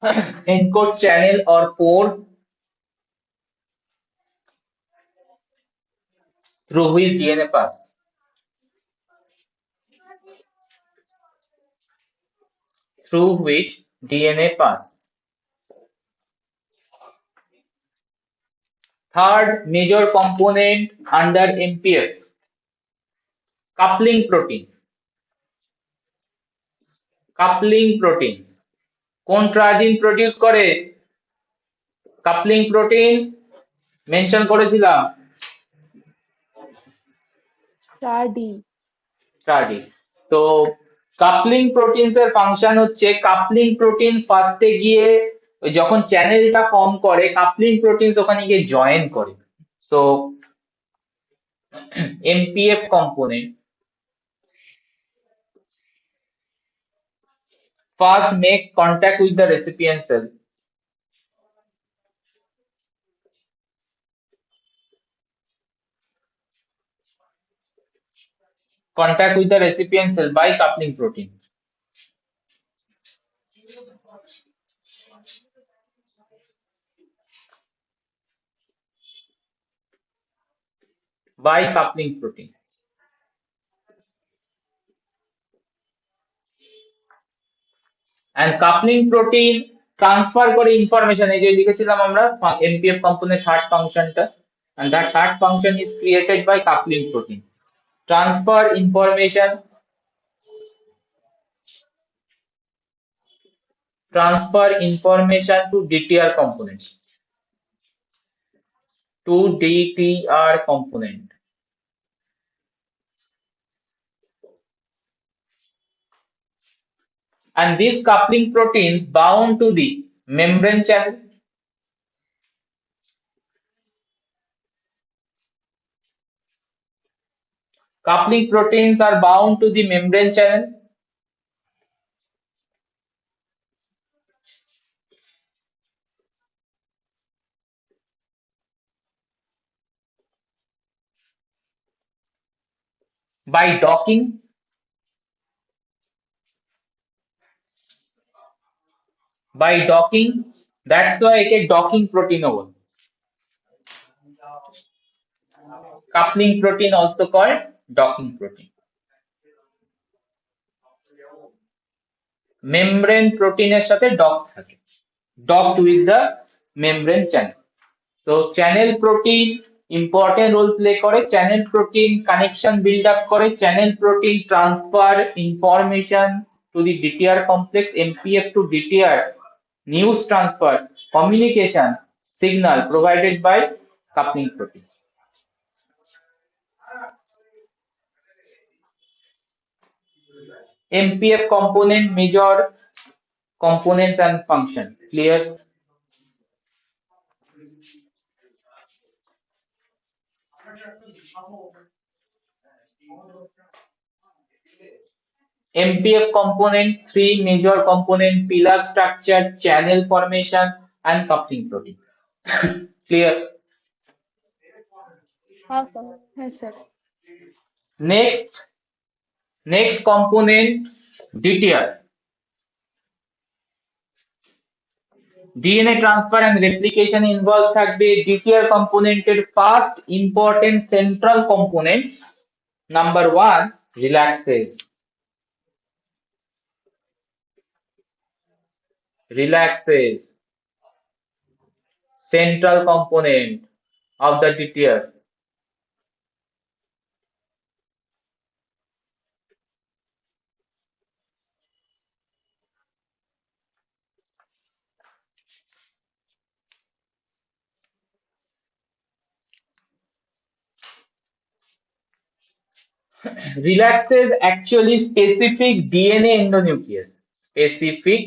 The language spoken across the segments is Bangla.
encode channel or pore through which DNA pass. Through which DNA pass. Third major component under MPF, coupling proteins. Coupling proteins. কোন ট্রাজিন প্রডিউস করে? কাপলিং প্রোটিনস মেনশন করেছিলাম, স্টাডি। তো কাপলিং প্রোটিনস এর ফাংশন হচ্ছে, কাপলিং প্রোটিন ফার্স্টে গিয়ে ওই যখন চ্যানেলটা ফর্ম করে, কাপলিং প্রোটিনস ওখানে গিয়ে জয়েন করে। So MPF component first make contact with the recipient cell. Contact with the recipient cell by coupling protein. By coupling protein. And coupling protein transfer করে information, এই যে লিখেছিলাম আমরা MPF component third functionটা, and that third function is created by coupling protein. Transfer information to DTR component. To DTR component. And these coupling proteins bound to the membrane channel. Coupling proteins are bound to the membrane channel. By docking. By docking, that's why একে docking protein বলে। Coupling protein also called docking protein. Membrane protein এর সাথে dock থাকে, docked with the membrane channel. So channel protein important role play করে, channel protein connection build up করে, channel protein transfer information to the DTR complex, MPF to DTR, news transfer, communication signal provided by coupling protein. MPF component major components and function. Clear? MPF component, three major component: pillar structure, channel formation, and coupling protein. Clear? Yes, sir. Next component, DTR. DNA transfer and replication involved থাকবে। DTR component এর first important central component, number 1, relaxase. Relaxase, central component of the DTR. Relaxase actually specific DNA endonuclease. Specific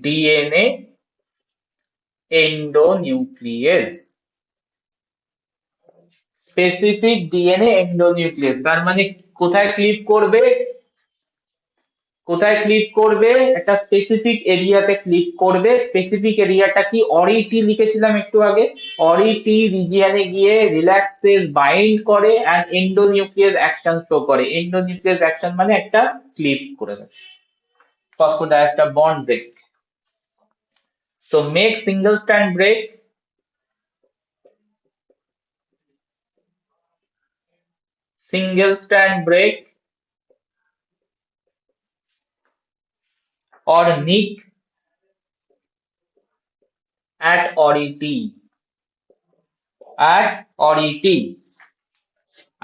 DNA endonuclease. Specific DNA endonuclease, তার মানে কোথায় ক্লিপ করবে? কোথায় ক্লিপ করবে? একটা স্পেসিফিক এরিয়াতে ক্লিপ করবে। স্পেসিফিক এরিয়াটা কি? অরিটি লিখেছিলাম একটু আগে। অরিটি রিজিয়নে গিয়ে রিল্যাক্সেস বাইন্ড করে এন্ড এন্ডোনিউক্লিয়াস অ্যাকশন শো করে। এন্ডোনিউক্লিয়াস অ্যাকশন মানে একটা ক্লিপ করে দেয়। phosphodiester bond break. So make single strand break, or nick at RET,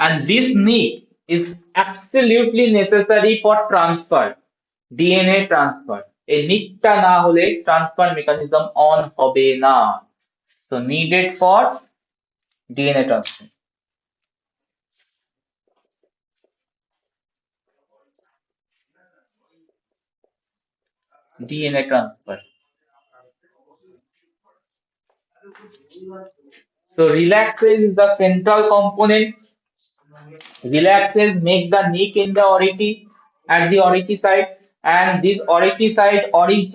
and this nick is absolutely necessary for transfer, DNA transfer. এই নিকটা না হলে ট্রান্সফার মেকানিজম অন হবে না। So needed for DNA transfer. DNA transfer. So relaxase is the central component. Relaxase make the nick in the RET at the RET site, and this RET site RET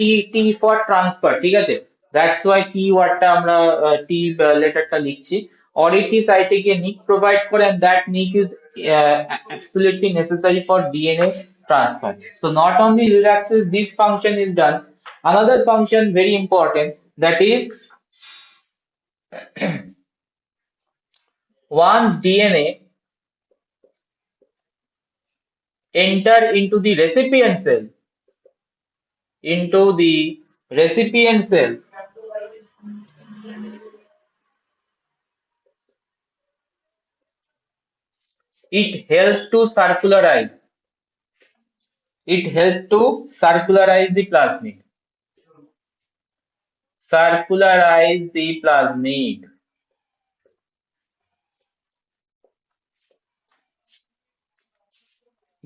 for transfer, ঠিক আছে? That's why keywordটা আমরা T লেটারটা লিখছি। RET site গিয়ে nick provide করে, and that nick is absolutely necessary for DNA transfer. So not only relaxase this function is done, another function very important, that is once DNA enter into the recipient cell, it help to circularize the plasmid.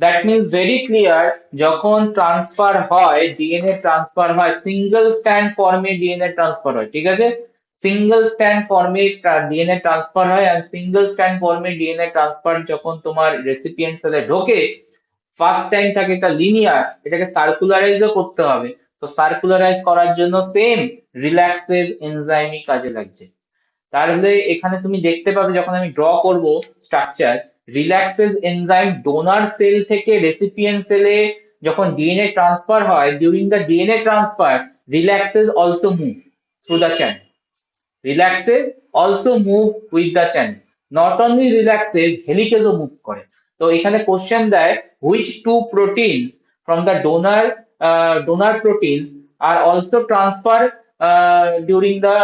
That means very clear, যখন ট্রান্সফার হয়, ডিএনএ ট্রান্সফার হয়, সিঙ্গেল স্ট্যান্ড ফর্মে ডিএনএ ট্রান্সফার হয়, ঠিক আছে? সিঙ্গেল স্ট্যান্ড ফর্মে ডিএনএ ট্রান্সফার হয়, আর সিঙ্গেল স্ট্যান্ড ফর্মে ডিএনএ ট্রান্সফার যখন তোমার রেসিপিয়েন্ট সেলে ঢোকে, ফার্স্ট টাইম থাকে এটা লিনিয়ার, এটাকে সার্কুলারাইজও করতে হবে। তো সার্কুলারাইজ করার জন্য সেম রিল্যাক্সেজ এনজাইমই কাজে লাগছে। তাহলে এখানে তুমি দেখতে পাবে যখন আমি ড্র করব structure, relaxase enzyme donor cell থেকে রেসিপিয়েন্ট সেলে যখন ডিএনএ ট্রান্সফার হয়, during the DNA transfer relaxase also move through the channel. Relaxase also move with the channel. Not only relaxase, helicase ও move করে। তো এখানে কোশ্চেন দেয় which two proteins from the donor proteins are also transferred during the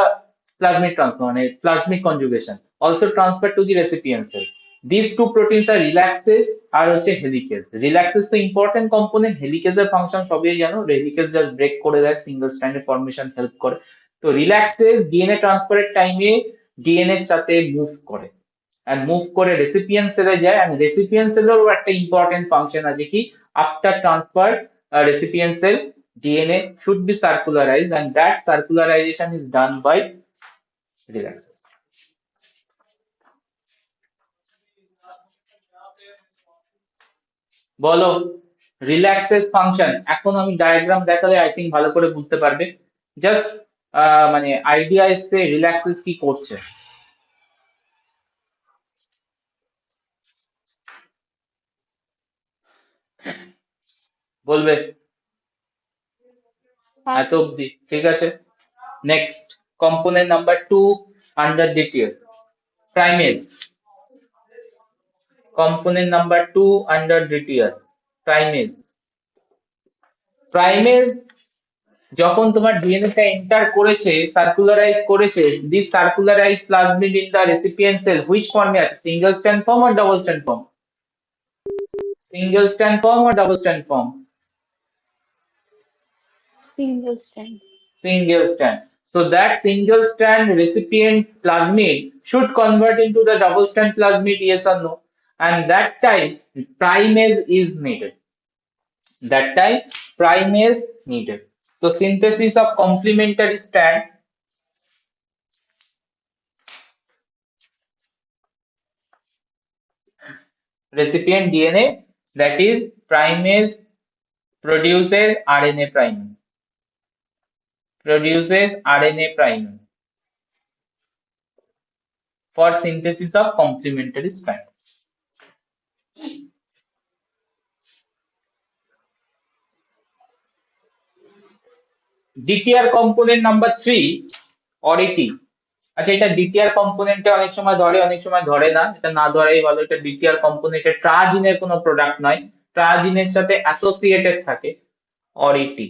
plasmid transfer, মানে plasmid conjugation, also transferred to the recipient cell. These two proteins are relaxase আর হচ্ছে helicase. Relaxase তো important component, helicase এর ফাংশন সবই জানো, helicase just break করে দেয়, single stranded formation help করে। তো রিল্যাক্সেজ ডিএনএ ট্রান্সফারের টাইমে ডিএনএ এর সাথে মুভ করে, এন্ড মুভ করে রেসিপিয়েন্ট সেলে যায়, এন্ড রেসিপিয়েন্ট সেলেরও একটা ইম্পর্টেন্ট ফাংশন আছে কি, after transfer recipient cell DNA should be circularised, and that circularisation is done by relaxase. বলো রিল্যাক্সেজ ফাংশন, এখন আমি ডায়াগ্রাম দেখালে আই থিঙ্ক ভালো করে বুঝতে পারবে। জাস্ট মানে আইডিয়া এসছে রিল্যাক্সেস কি করছে। বলবে এত অব্দি, ঠিক আছে? নেক্সট কম্পোনেন্ট নাম্বার 2 আন্ডার দ্বিতীয়, প্রাইমেজ। কম্পোনেন্ট নাম্বার 2 আন্ডার দ্বিতীয়, প্রাইমেজ। প্রাইমেজ যখন তোমার ডিএনএ টা এন্টার করেছে, সার্কুলারাইজ করেছে, this circularise plasmid in the recipient cell which ফর্মে আছে, সিঙ্গেল স্ট্র্যান্ড ফর্ম আর double strand form? Single strand form আর double strand form? Single strand. Single strand. So that single strand recipient plasmid should convert into the double strand plasmid, yes or no? And that time primase is needed. So synthesis of complementary strand, recipient DNA, that is primase produces RNA priming. For synthesis of complementary strand. DTR component number 3 অরিটি। আচ্ছা, এটা ডিটিআর কম্পোনেন্টে অনেক সময় ধরে অনেক সময় ধরে না, এটা না ধরাই ভালো। এটা ডিটিআর কম্পোনেন্টে ট্রাজিনের কোনো প্রোডাক্ট নয়, ট্রাজিনের সাথে অ্যাসোসিয়েটেড থাকে অরিটি।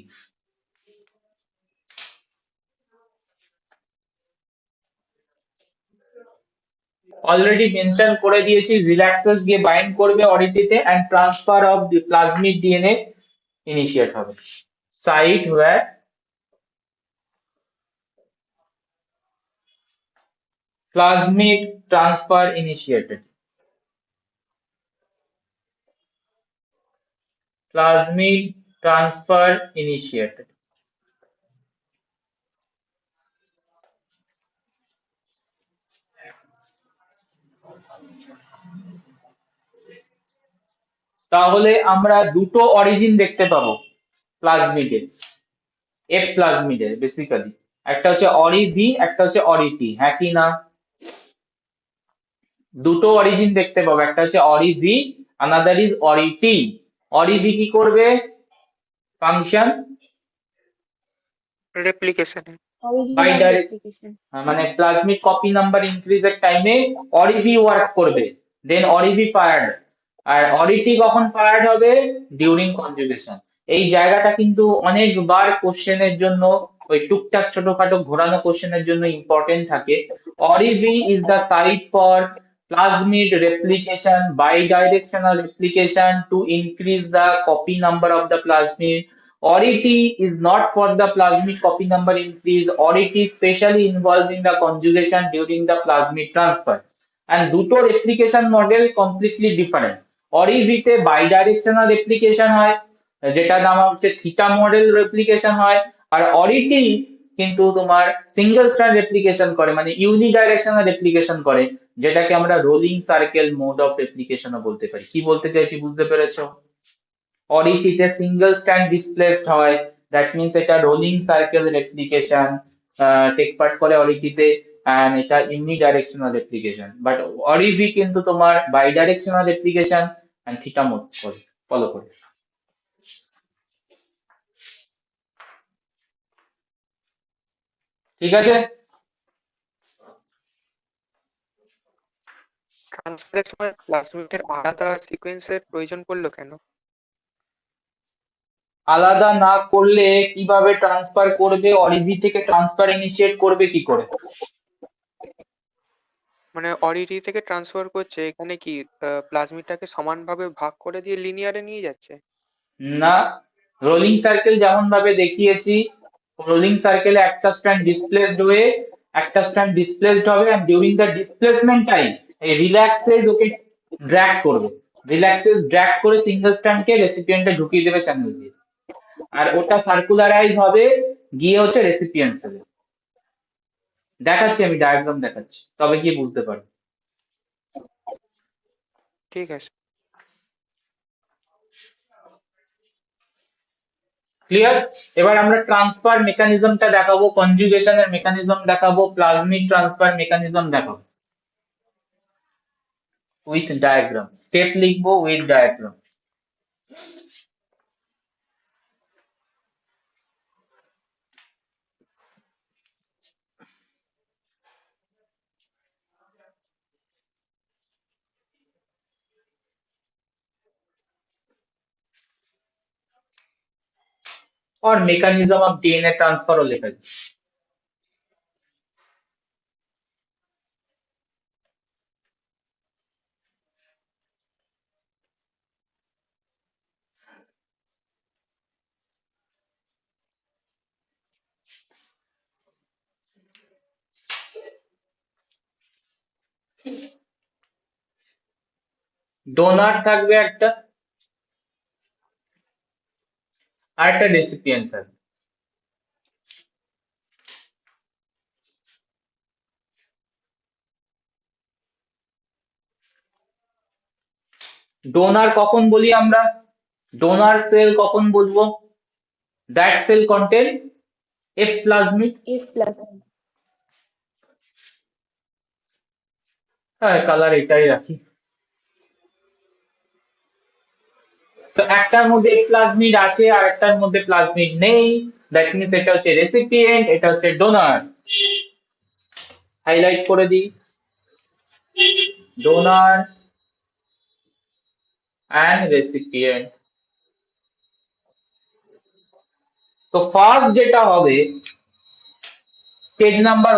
অলরেডি মেনশন করে দিয়েছি, রিল্যাক্সেস গিয়ে বাইন্ড করবে অরিটিতে and transfer of the plasmid DNA initiate হবে site where plasmid transfer initiated. Plasmid transfer initiated. তাহলে আমরা দুটো অরিজিন দেখতে পাবো প্লাজমিডের, এফ প্লাজমিডের বেসিক্যালি। একটা হচ্ছে অরি ভি, একটা হচ্ছে অরি টি, হ্যাঁ কি না? দুটো অরিজিন দেখতে পাবো, একটা হচ্ছে Ori V, another is Ori T. Ori V কি করবে? Function replication. Origin by of direct, replication. মানে প্লাজমিড কপি নাম্বার ইনক্রিজের টাইমে অরিভি ওয়ার্ক করবে, দেন অরিভি ফায়ার্ড। আর অরিটি কখন ফায়ার্ড হবে? During conjugation. এই জায়গাটা কিন্তু অনেকবার কোশ্চেনের জন্য, ওই টুকটাক ছোটখাটো ঘোরানো কোশ্চেনের জন্য ইম্পর্টেন্ট থাকে। OriV is the site for plasmid replication, bidirectional replication to increase the copy number of the plasmid. Ority is not for the plasmid copy number increase. Ority is specially involved in the conjugation during the plasmid transfer. And দুটো রেপ্লিকেশন মডেল কমপ্লিটলি ডিফারেন্ট। অরিভিতে বাইডাইরেকশনাল রেপ্লিকেশন হয়, যেটা নাম হচ্ছে থিটা মডেল রেপ্লিকেশন হয়। আর অরিটি কিন্তু তোমার সিঙ্গেল স্ট্র্যান্ড রেপ্লিকেশন করে, মানে ইউনিডাইরেকশনাল রেপ্লিকেশন করে, যেটাকে আমরা রোলিং সার্কেল মোড অফ রেপ্লিকেশনও বলতে পারি। কি বলতে চাইছি বুঝতে পেরেছো? অরিটিতে সিঙ্গেল স্ট্র্যান্ড ডিসপ্লেসড হয়, দ্যাট মিনস এটা rolling circle replication take part করে অরিটিতে, এন্ড এটা ইউনিডাইরেকশনাল রেপ্লিকেশন। বাট অরিভি কিন্তু তোমার বাইডাইরেকশনাল রেপ্লিকেশন এন্ড থিটা মোড করে ফলো করে। ঠিক আছে? ট্রান্সফারের সময় প্লাজমিডের আলাদা সিকোয়েন্সের প্রয়োজন পড়লো কেন? আলাদা না করলে কিভাবে ট্রান্সফার করবে? অরিভি থেকে ট্রান্সফার ইনিশিয়েট করবে কি করে? মানে অরিটি থেকে ট্রান্সফার করছে, এখানে কি প্লাজমিডটাকে সমানভাবে ভাগ করে দিয়ে লিনিয়ারে নিয়ে যাচ্ছে? না, রোলিং সার্কেল যেমন ভাবে দেখিয়েছি, রোলিং সার্কেলে একটা স্ট্র্যান্ড ডিসপ্লেসড হয়ে একটা স্ট্র্যান্ড ডিসপ্লেসড হবে, and during the displacement time এই রিল্যাক্সেস ওকে ড্র্যাগ করবে, রিল্যাক্সেস ড্র্যাগ করে সিঙ্গেল স্ট্র্যান্ডকে রেসিপিয়েন্টে ঢুকিয়ে দেবে চ্যানেল দিয়ে, আর ওটা সার্কুলারাইজ হবে গিয়ে হচ্ছে রেসিপিয়েন্ট সেলে। দেখাচ্ছি, আমি ডায়াগ্রাম দেখাচ্ছি, তবে গিয়ে বুঝতে পারবে। ঠিক আছে। ক্লিয়ার? এবার আমরা ট্রান্সফার মেকানিজমটা দেখাবো, কনজুগেশনের মেকানিজম দেখাবো, প্লাজমিড ট্রান্সফার মেকানিজম দেখাবো উইথ ডায়াগ্রাম। স্টেপ লিখবো উইথ ডায়াগ্রাম। और mechanism of DNA transfer ও লেখা আছে। ডোনার থাকবে একটা, আর একটা রেসিপিয়েন্ট থাকবে। ডোনার কখন বলি আমরা? ডোনার সেল কখন বলবো? That cell contain F plasmid. If plasmid. হ্যাঁ, কালার এটাই রাখি। তো একটার মধ্যে এফ প্লাজমিড আছে আর একটার মধ্যে প্লাজমিড নেই, দ্যাট মিনস এটা হচ্ছে রেসিপিয়েন্ট, এটা হচ্ছে ডোনার। হাইলাইট করে দিই, ডোনার অ্যান্ড রেসিপিয়েন্ট। তো ফার্স্ট যেটা হবে স্টেজ নাম্বার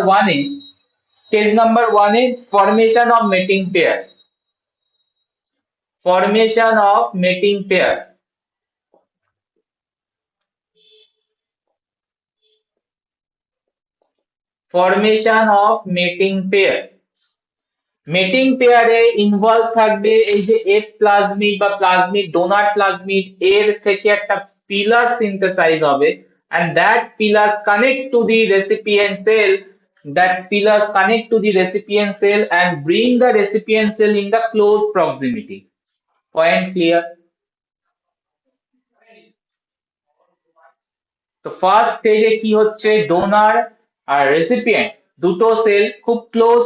ওয়ানে, formation of mating pair, formation of mating pair. Formation of mating pair, mating পেয়ারে ইনভলভ থাকবে এই যে এফ প্লাজমিড বা প্লাজমিড, ডোনার প্লাজমিড, এর থেকে একটা পিলাস সিনথেসাইজ হবে, and that pillar connect to the recipient cell, and bring the recipient cell in the close proximity. Point clear? তো ফার্স্ট স্টেজে কি হচ্ছে, ডোনার আর রেসিপিয়েন্ট দুটো সেল খুব ক্লোজ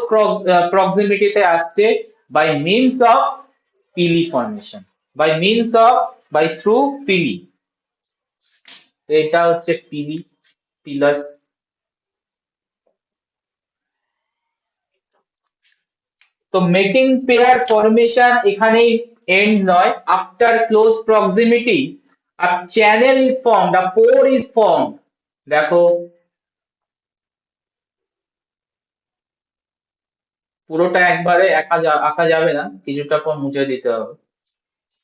প্রক্সিমিটিতে আসছে by means of pili formation, by through pili. এটা হচ্ছে পিলি, পিলাস। তো মেটিং পেয়ার ফরমেশন এখানেই এন্ড নয়, after close proximity a channel is formed, a pore is formed। দেখো পুরোটা একবারে আঁকা যাবে না, কিছুটা পর মুছে দিতে হবে।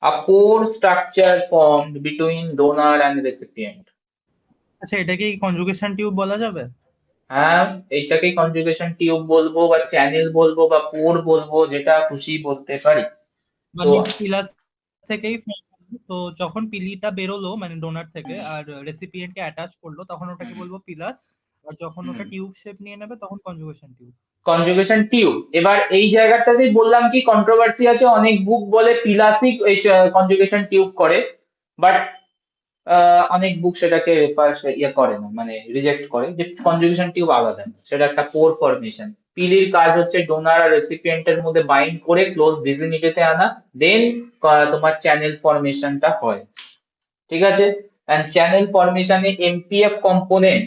A pore structure formed between donor and recipient। আচ্ছা, এটাকে কনজুগেশন টিউব বলা যাবে? হ্যাঁ, এইটাকে কনজুগেশন টিউব বলবো বা চ্যানেল বলবো বা পোর বলবো, যেটা খুশি বলতে পারি। মানে পিলাস থেকেই form হলো, তো যখন পিলিটা বেরোলো মানে ডোনার থেকে আর রেসিপিয়েন্টকে অ্যাটাচ করলো তখন ওটাকে বলবো পিলাস, আর যখন ওটা টিউব শেপ নিয়ে নেবে তখন কনজুগেশন টিউব। Conjugation tube. এবার এই জায়গাটাতেই বললাম কি কন্ট্রোভার্সি আছে, অনেক বুক বলে পিলাসিক কনজুগেশন টিউব করে, বাট অনেক বুক সেটাকে করে না, মানে রিজেক্ট করে যে কনজুগেশন টিউব আলাদা, সেটা একটা পোর ফরমেশন। পিলির কাজ হচ্ছে ডোনার আর রেসিপিয়েন্টের মধ্যে বাইন্ড করে ক্লোজ ভিসিনিটিতে আনা, দেন তোমার চ্যানেল ফরমেশনটা হয়। ঠিক আছে, এন্ড চ্যানেল ফরমেশনে MPF component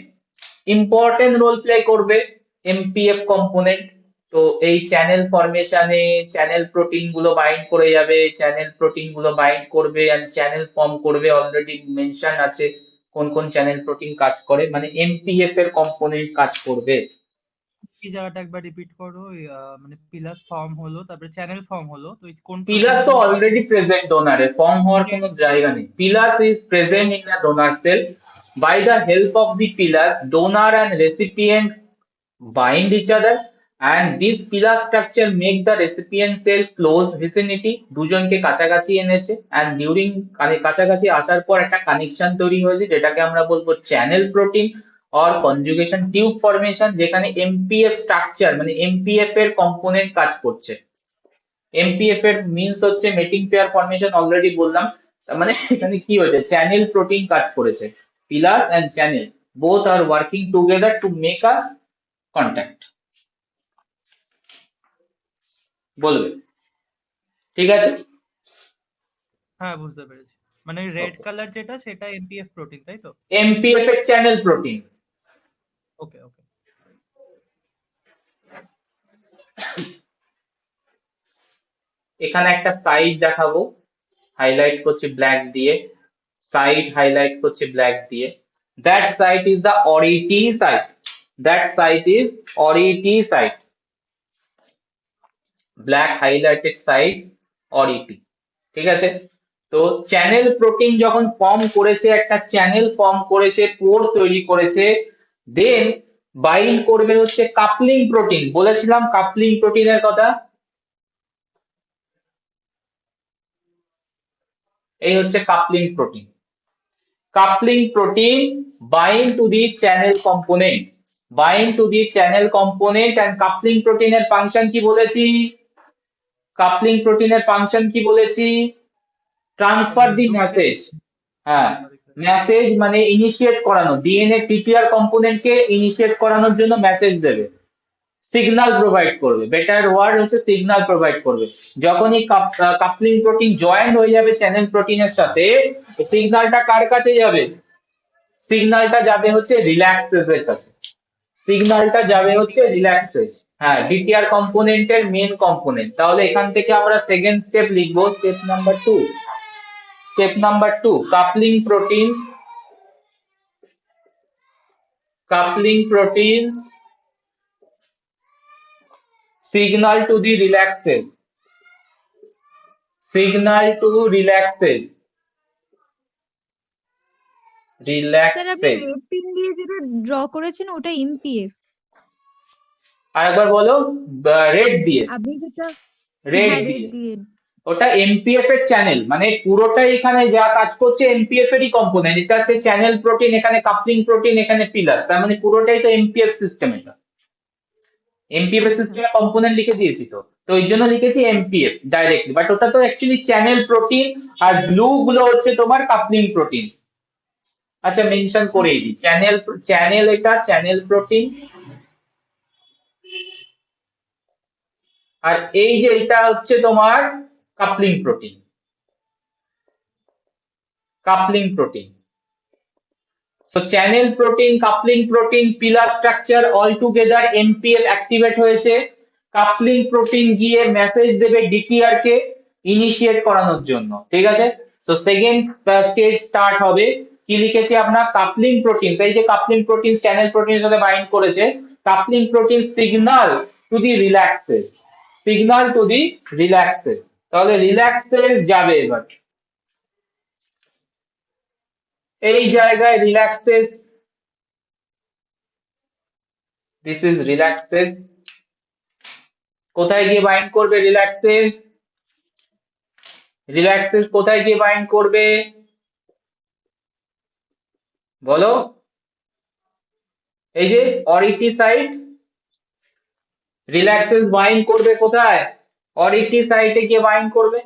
important role play করবে। এমপিএফ কম্পোনেন্ট, তো এই চ্যানেল ফরমেশনে চ্যানেল প্রোটিন গুলো বাইন্ড করে যাবে, চ্যানেল প্রোটিন গুলো বাইন্ড করবে এন্ড চ্যানেল ফর্ম করবে। অলরেডি মেনশন আছে কোন কোন চ্যানেল প্রোটিন কাজ করে, মানে এমপিএফ এর কম্পোনেন্ট কাজ করবে। এই জায়গাটা একবার রিপিট করো। মানে পিলাস ফর্ম হলো, তারপরে চ্যানেল ফর্ম হলো, তো কোন পিলাস তো অলরেডি প্রেজেন্ট ডোনারে, ফর্ম হওয়ার কোনো জায়গা নেই। Pilus is present in the donor cell. By the help of the pillars, donor and recipient bind each other, and this pillar structure make the recipient cell close vicinity, দুজনকে কাছাকাছি এনেছে, and during কাছাকাছি আসার পর একটা কানেকশন তৈরি হয়েছে যেটাকে আমরা বলবো channel protein or conjugation tube formation, যেখানে এমপিএফ স্ট্রাকচার মানে এমপিএফ এর কম্পোনেন্ট কাজ করছে। এমপিএফ এর মিনস হচ্ছে মেটিং পেয়ার ফরমেশন, অলরেডি বললাম। তার মানে এখানে কি হয়েছে, চ্যানেল প্রোটিন কাজ করেছে। Pillars and channel both are working together to make a contact। বলবে ঠিক আছে? হ্যাঁ, বুঝতে পেরেছি। মানে রেড কালার যেটা সেটা এমপিএফ প্রোটিন, তাই তো? এমপিএফ এর চ্যানেল প্রোটিন। ওকে ওকে। এখানে একটা সাইড দেখাবো, হাইলাইট করছি ব্ল্যাক দিয়ে, সাইড হাইলাইট করছি ব্ল্যাক দিয়ে। That site is the ORET site. That site is ORET site. Black highlighted side ORET। ঠিক আছে, তো চ্যানেল প্রোটিন যখন ফর্ম করেছে, একটা চ্যানেল ফর্ম করেছে, পোর তৈরি করেছে, দেন বাইন্ড করবে হচ্ছে কাপলিং প্রোটিন। বলেছিলাম কাপলিং প্রোটিনের কথা, এই হচ্ছে coupling protein. Coupling protein bind to the channel component, and coupling প্রোটিনের ফাংশন কি বলেছি, কাপলিং প্রোটিনের ফাংশন কি বলেছি, ট্রান্সফার দি মেসেজ। হ্যাঁ, মেসেজ মানে ইনিশিয়েট করানো, ডিএনএ টিপিআর কম্পোনেন্টকে ইনিশিয়েট করানোর জন্য মেসেজ দেবে, সিগন্যাল প্রোভাইড করবে। বেটার ওয়ার্ড হচ্ছে সিগন্যাল প্রোভাইড করবে। যখনই কাপলিং প্রোটিন জয়েন্ট হয়ে যাবে চ্যানেল প্রোটিনের সাথে, সিগন্যালটা কার কাছে যাবে, সিগন্যালটা যাবে হচ্ছে রিল্যাক্সেস এর কাছে, সিগন্যালটা যাবে হচ্ছে রিল্যাক্সেস। হ্যাঁ, ডিটিআর কম্পোনেন্টের মেন কম্পোনেন্ট। তাহলে এখান থেকে আমরা সেকেন্ড স্টেপ লিখবো, step number 2। Step number 2, coupling proteins, coupling proteins signal to the relaxes, signal to relaxes, sir আপনি relaxes। রেড পিন দিয়ে যেটা ড্র করেছেন ওটা এমপিএফ, আরেকবার বলো, রেড দিয়ে, আপনি যেটা রেড হ্যাঁ রেড দিয়ে, দিয়ে ওটা এমপিএফ এর চ্যানেল, মানে পুরোটাই এখানে যা কাজ করছে এমপিএফ এরই কম্পোনেন্ট। এটা হচ্ছে চ্যানেল প্রোটিন, এখানে কাপলিং প্রোটিন, এখানে পিলাস, তার মানে পুরোটাই তো এমপিএফ সিস্টেম। এটা এমপিএফ আচ্ছা সিস্টেমের কম্পোনেন্ট লিখে দিয়েছি, তো ওই জন্য লিখেছি এমপিএফ ডাইরেক্টলি, বাট ওটা তো অ্যাকচুয়ালি চ্যানেল প্রোটিন, আর ব্লু গুলো হচ্ছে তোমার কাপলিং প্রোটিন। আচ্ছা, মেনশন করেই দিই, চ্যানেল চ্যানেল, এটা চ্যানেল প্রোটিন, আর এই যে এটা হচ্ছে তোমার coupling protein, coupling protein. So channel protein, coupling protein, pillar structure all together MPF activate হয়েছে, coupling protein গিয়ে মেসেজ দেবে ডিটিআর কে ইনিশিয়েট করানোর জন্য, ঠিক আছে। সো সেকেন্ড স্টেজ স্টার্ট হবে, কি লিখেছে আপনার, কাপলিং প্রোটিন, এই যে কাপলিং প্রোটিন চ্যানেল প্রোটিনের সাথে বাইন্ড করেছে, coupling protein signal to the relaxes, signal to the relaxes. তাহলে রিল্যাক্সেস যাবে এবার এই জায়গায়, রিল্যাক্সেস, দিস ইজ রিল্যাক্সেস। কোথায় গিয়ে বাইন্ড করবে রিল্যাক্সেস, রিল্যাক্সেস কোথায় গিয়ে বাইন্ড করবে বলো, এই যে অরিটি সাইট, রিল্যাক্সেস বাইন্ড করবে কোথায়, অরিটি সাইটে গিয়ে বাইন্ড করবে,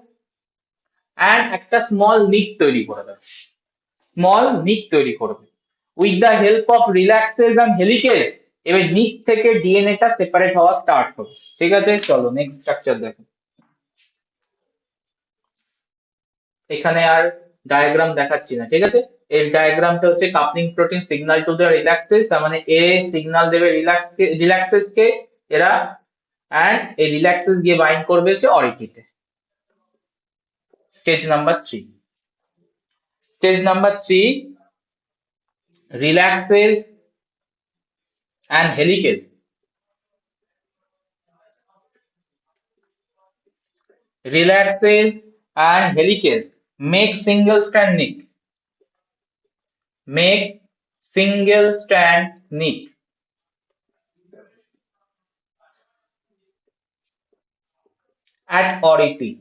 এন্ড একটা স্মল নিক তৈরি করে দেবে, স্মল নিক তৈরি করবে with the help of relaxase and helicase. এবার নিক থেকে ডিএনএ টা সেপারেট হওয়া স্টার্ট হবে, ঠিক আছে। চলো নেক্সট স্ট্রাকচার দেখো। এখানে আর ডায়াগ্রাম দেখাচ্ছি না, ঠিক আছে। এই ডায়াগ্রামটা হচ্ছে coupling protein signal to the relaxes, তার মানে এ সিগন্যাল দেবে রিল্যাক্সেস কে, এরা, এন্ড এই রিল্যাক্সেস গিয়ে বাইন্ড করবে হচ্ছে অরিটিতে। Stage number 3, stage number 3, relaxase and helicase, relaxase and helicase make single strand nick, make single strand nick at ority,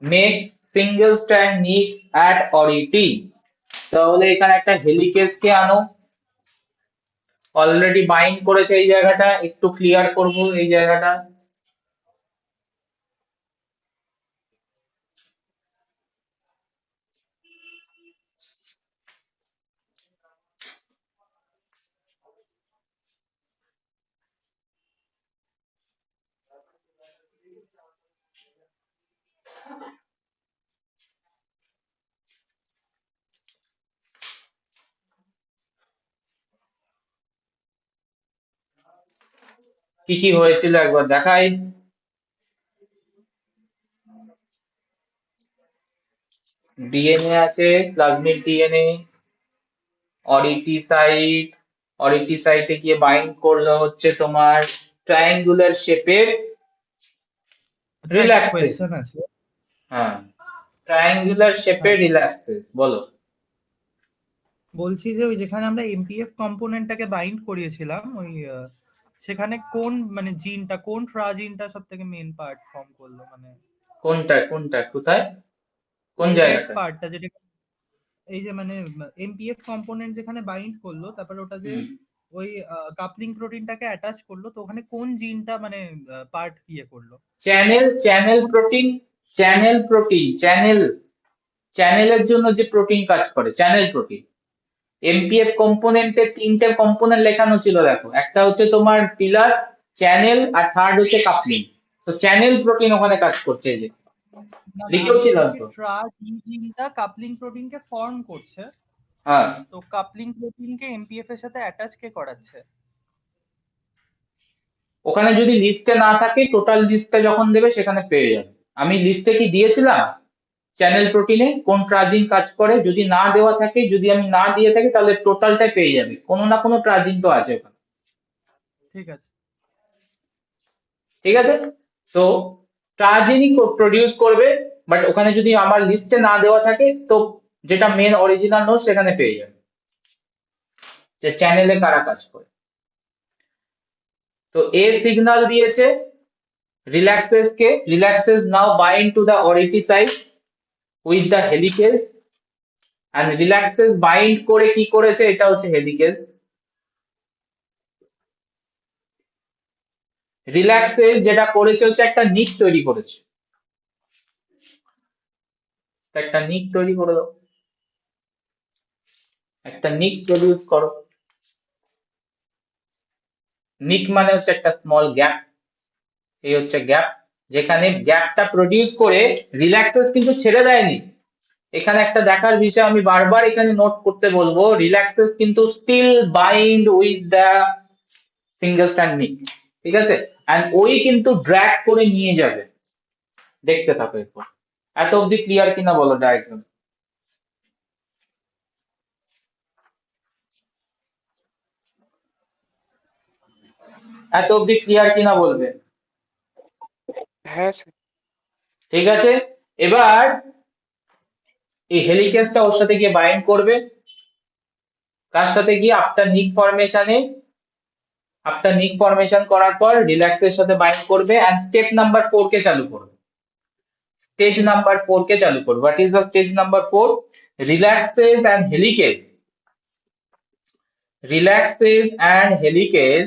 make single strand nick at ority। তাহলে এখানে একটা হেলিকেজ কে আনো, অলরেডি বাইন্ড করেছে এই জায়গাটা, একটু ক্লিয়ার করব এই জায়গাটা। কি কি হয়েছিল একবার দেখাই, ডিএনএ আছে, প্লাজমিড ডিএনএ, অরিটি সাইট, অরিটি সাইটে গিয়ে বাইন্ড করলো হচ্ছে তোমার ট্রায়াঙ্গুলার শেপের রিল্যাক্সেস। কোয়েশ্চেন আছে, হ্যাঁ, ট্রায়াঙ্গুলার শেপের রিল্যাক্সেস, বলো। বলছি যে ওই যেখানে আমরা এমপিএফ কম্পোনেন্টটাকে বাইন্ড করিয়েছিলাম, ওই সেখানে কোন মানে জিনটা, কোন ট্রাজিনটা সবথেকে মেইন পার্ট ফর্ম করলো, মানে কোনটা কোনটা কোথায়, কোন জায়গাটা? পার্টটা যেটা, এই যে মানে এমপিএফ কম্পোনেন্ট যেখানে বাইন্ড করলো, তারপর ওটা যে ওই কাপলিং প্রোটিনটাকে অ্যাটাচ করলো, তো ওখানে কোন জিনটা মানে পার্ট ইয়ে করলো? চ্যানেল প্রোটিন, চ্যানেল প্রোটিন, চ্যানেলের জন্য যে প্রোটিন কাজ করে, চ্যানেল প্রোটিন। এমপিএফ কম্পোনেন্টের তিনটে কম্পোনেন্ট লেখানো ছিল দেখো, একটা হচ্ছে তোমার পিলাস, চ্যানেল, আর থার্ড হচ্ছে কাপলিং। তো চ্যানেল প্রোটিন ওখানে কাজ করছে, এই যে লিখেও ছিলাম তো। ট্রাজ জিনটা কাপলিং প্রোটিনকে ফর্ম করছে, হ্যাঁ, তো কাপলিং প্রোটিনকে এমপিএফ এর সাথে অ্যাটাচ কে করাচ্ছে? ওখানে যদি লিস্টে না থাকে টোটাল লিস্টটা যখন দেবে সেখানে পেয়ে যাবে। আমি লিস্টে কি দিয়েছিলাম চ্যানেল প্রোটিনে কোন ট্রাজিন কাজ করে, যদি না দেওয়া থাকে, যদি আমি না দিয়ে থাকি তাহলে টোটালটাই পেয়ে যাবে, কোনো না কোনো ট্রাজিন তো আছে ওখানে। ঠিক আছে। ঠিক আছে, তো ট্রাজিনই প্রডিউস করবে, বাট ওখানে যদি আমার লিস্টে না দেওয়া থাকে তো যেটা মেন অরিজিনাল নোট সেখানে পেয়ে যাবে যে চ্যানেলে কারা কাজ করে। তো এ সিগন্যাল দিয়েছে রিল্যাক্সেস কে, relaxase now bind to the oriT site with the helicase, and relaxase bind করে কি করেছে, এটা হচ্ছে হেলিকেজ। রিল্যাক্সেস যেটা করেছে হচ্ছে একটা নিক তৈরি করেছে, তো একটা নিক তৈরি করে দাও, একটা নিক প্রডিউস করো। নিক মানে হচ্ছে একটা স্মল গ্যাপ, এই হচ্ছে গ্যাপ, যেখানে গ্যাপটা প্রডিউস করে রিল্যাক্সেস কিন্তু ছেড়ে দেয়নি। এখানে একটা দেখার বিষয় আমি বারবার এখানে নোট করতে বলবো, রিল্যাক্সেস কিন্তু still bind with the single strand nick, ঠিক আছে, এন্ড ওই কিন্তু ড্র্যাগ করে নিয়ে যাবে। দেখতে থাকো এরপর। এত অবধি ক্লিয়ার কিনা বলো ডায়াগ্রাম? এত অবধি ক্লিয়ার কিনা বলবে? হ্যাঁ স্যার। ঠিক আছে, এবার এই হেলিকেজটা ওর সাথে গিয়ে বাইন্ড করবে, কার সাথে গিয়ে, আফটার নিক ফরমেশন করার পর রিল্যাক্সের সাথে বাইন্ড করবে এন্ড স্টেপ নাম্বার 4 কে চালু করবে। স্টেজ নাম্বার 4 কে চালু করবে। What is the stage number 4? Relaxase and helicase, relaxase and helicase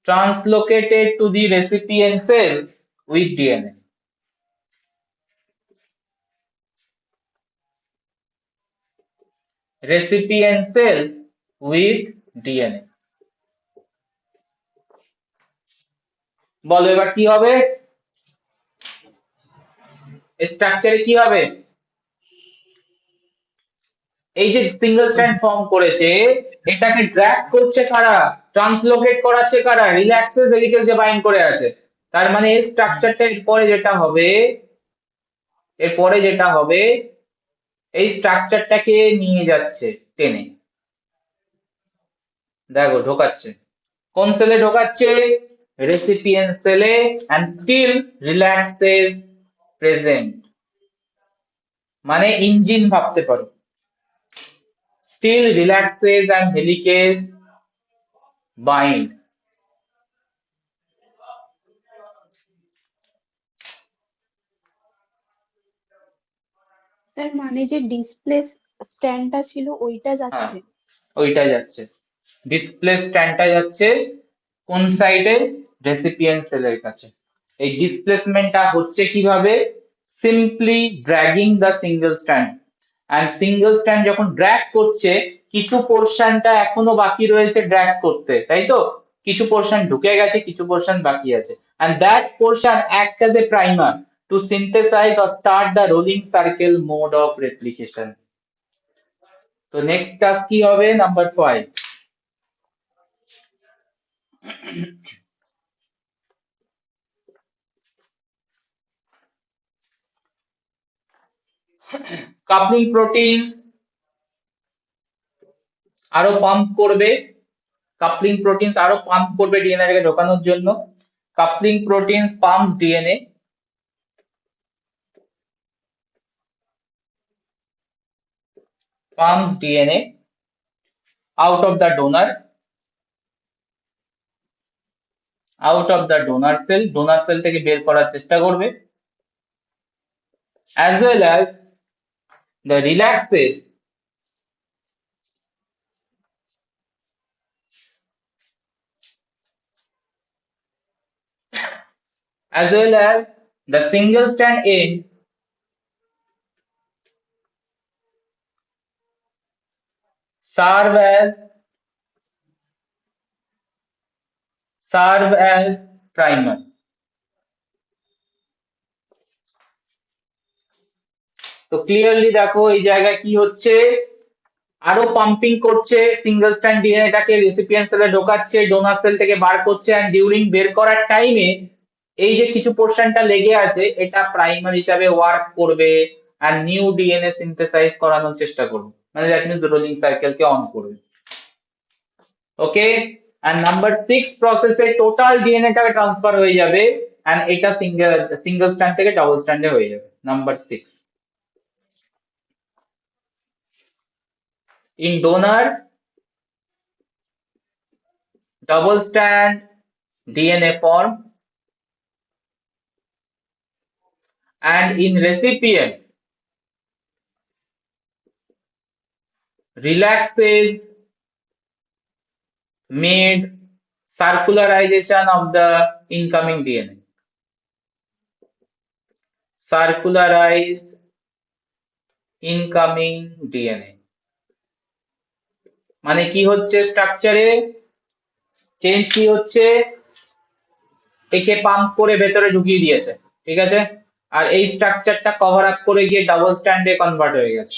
translocated to the recipient cell with DNA. Recipient cell with DNA. বলো এবার কি হবে, স্ট্রাকচারে কি হবে? এই যে সিঙ্গেল স্ট্র্যান্ড ফর্ম করেছে, এটাকে ড্র্যাগ করছে কারা, ট্রান্সলোকেট করাচ্ছে কারা, রিল্যাক্সেস হেলিকেজ যে বাইন্ড করে আছে। তার মানে এই স্ট্রাকচারটা এরপরে যেটা হবে, এই স্ট্রাকচারটাকে নিয়ে যাচ্ছে টেনে, দেখো ঢোকাচ্ছে কোন সেলে, ঢোকাচ্ছে রেসিপিয়েন্ট সেলে, এন্ড স্টিল রিল্যাক্সেস প্রেজেন্ট, মানে ইঞ্জিন ভাবতে পারো। Still relaxase and helicase bind. Sir মানে যে ডিসপ্লে স্ট্যান্ডটা ছিল ওইটা হ্যাঁ, যাচ্ছে? ওইটা যাচ্ছে, ডিসপ্লে স্ট্যান্ডটা যাচ্ছে কোন সাইডে, রেসিপিয়েন্ট সেলের কাছে। এই ডিসপ্লেসমেন্টটা হচ্ছে কিভাবে, simply dragging the single strand, and single strand যখন ড্র্যাগ করছে কিছু পোর্শনটা এখনো বাকি রয়েছে ড্র্যাগ করতে, তাই তো, কিছু পোর্শন ঢুকে গেছে, কিছু পোর্শন বাকি আছে, and that portion act as a primer to synthesize or start the rolling circle mode of replication. তো নেক্সট টাস্ক কি হবে, নাম্বার 5। কাপলিং প্রোটিনস আরো পাম্প করবে, কাপলিং প্রোটিনস আরো পাম্প করবে ডিএনএ কে ঢোকানোর জন্য। Coupling proteins pumps DNA, out of the donor cell থেকে বের করার চেষ্টা করবে, as well as the relaxes as well as the single strand end serve as primer. তো ক্লিয়ারলি দেখো এই জায়গায় কি হচ্ছে, আরো পাম্পিং করছে, সিঙ্গেল স্ট্র্যান্ড ডিএনএটাকে রেসিপিয়েন্ট সেলে ঢোকাচ্ছে, ডোনার সেল থেকে বার করছে, এন্ড ডিউরিং বের করার টাইমে এই যে কিছু পোর্শনটা লেগে আছে এটা প্রাইমার হিসাবে ওয়ার্ক করবে আর নিউ ডিএনএ সিনথেসাইজ করানোর চেষ্টা করবে, মানে দ্যাট মিন্স রোলিং সাইকেলকে অন করবে। ওকে, আর নাম্বার 6 প্রসেসে টোটাল ডিএনএটাকে ট্রান্সফার হয়ে যাবে এন্ড এটা সিঙ্গেল স্ট্র্যান্ড থেকে ডাবল স্ট্র্যান্ডে হয়ে যাবে। Number 6 in donor double strand DNA form and in recipient relaxase made circularization of the incoming DNA. Circularize incoming DNA. মানে কি হচ্ছে স্ট্রাকচারে চেঞ্জ কি হচ্ছে, একে পাম্প করে ভেতরে ঢুকিয়ে দিয়েছে, ঠিক আছে, আর এই স্ট্রাকচারটা কভার আপ করে গিয়ে ডাবল স্ট্যান্ডে কনভার্ট হয়ে গেছে।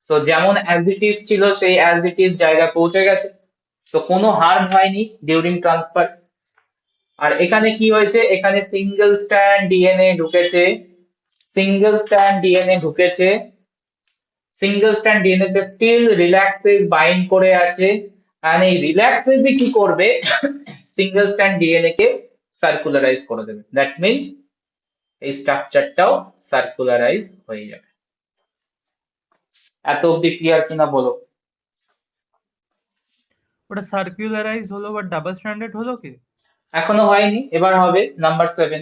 সো যেমন অ্যাজ ইট ইজ ছিল সেই অ্যাজ ইট ইজ জায়গায় পৌঁছে গেছে, তো কোনো হার্ম হয়নি ডিউরিং ট্রান্সফার। আর এখানে কি হয়েছে, এখানে সিঙ্গেল স্ট্যান্ড ডিএনএ ঢুকেছে, সিঙ্গেল স্ট্যান্ড ডিএনএ ঢুকেছে, সিঙ্গেল স্ট্যান্ড ডিএনএ তে স্টিল রিল্যাক্সেস বাইন্ড করে আছে, আর এই রিল্যাক্সেস কি করবে সিঙ্গেল স্ট্যান্ড ডিএনএ কে সার্কুলারাইজ করে দেবে, দ্যাট মিন্স এই স্ট্রাকচারটাও সার্কুলারাইজ হয়ে যাবে। এত অবধি ক্লিয়ার কিনা বলো? ওটা সার্কুলারাইজ হলো বাট ডাবল স্ট্যান্ডার্ড হলো কি? এখনো হয়নি, এবার হবে নাম্বার 7 এ।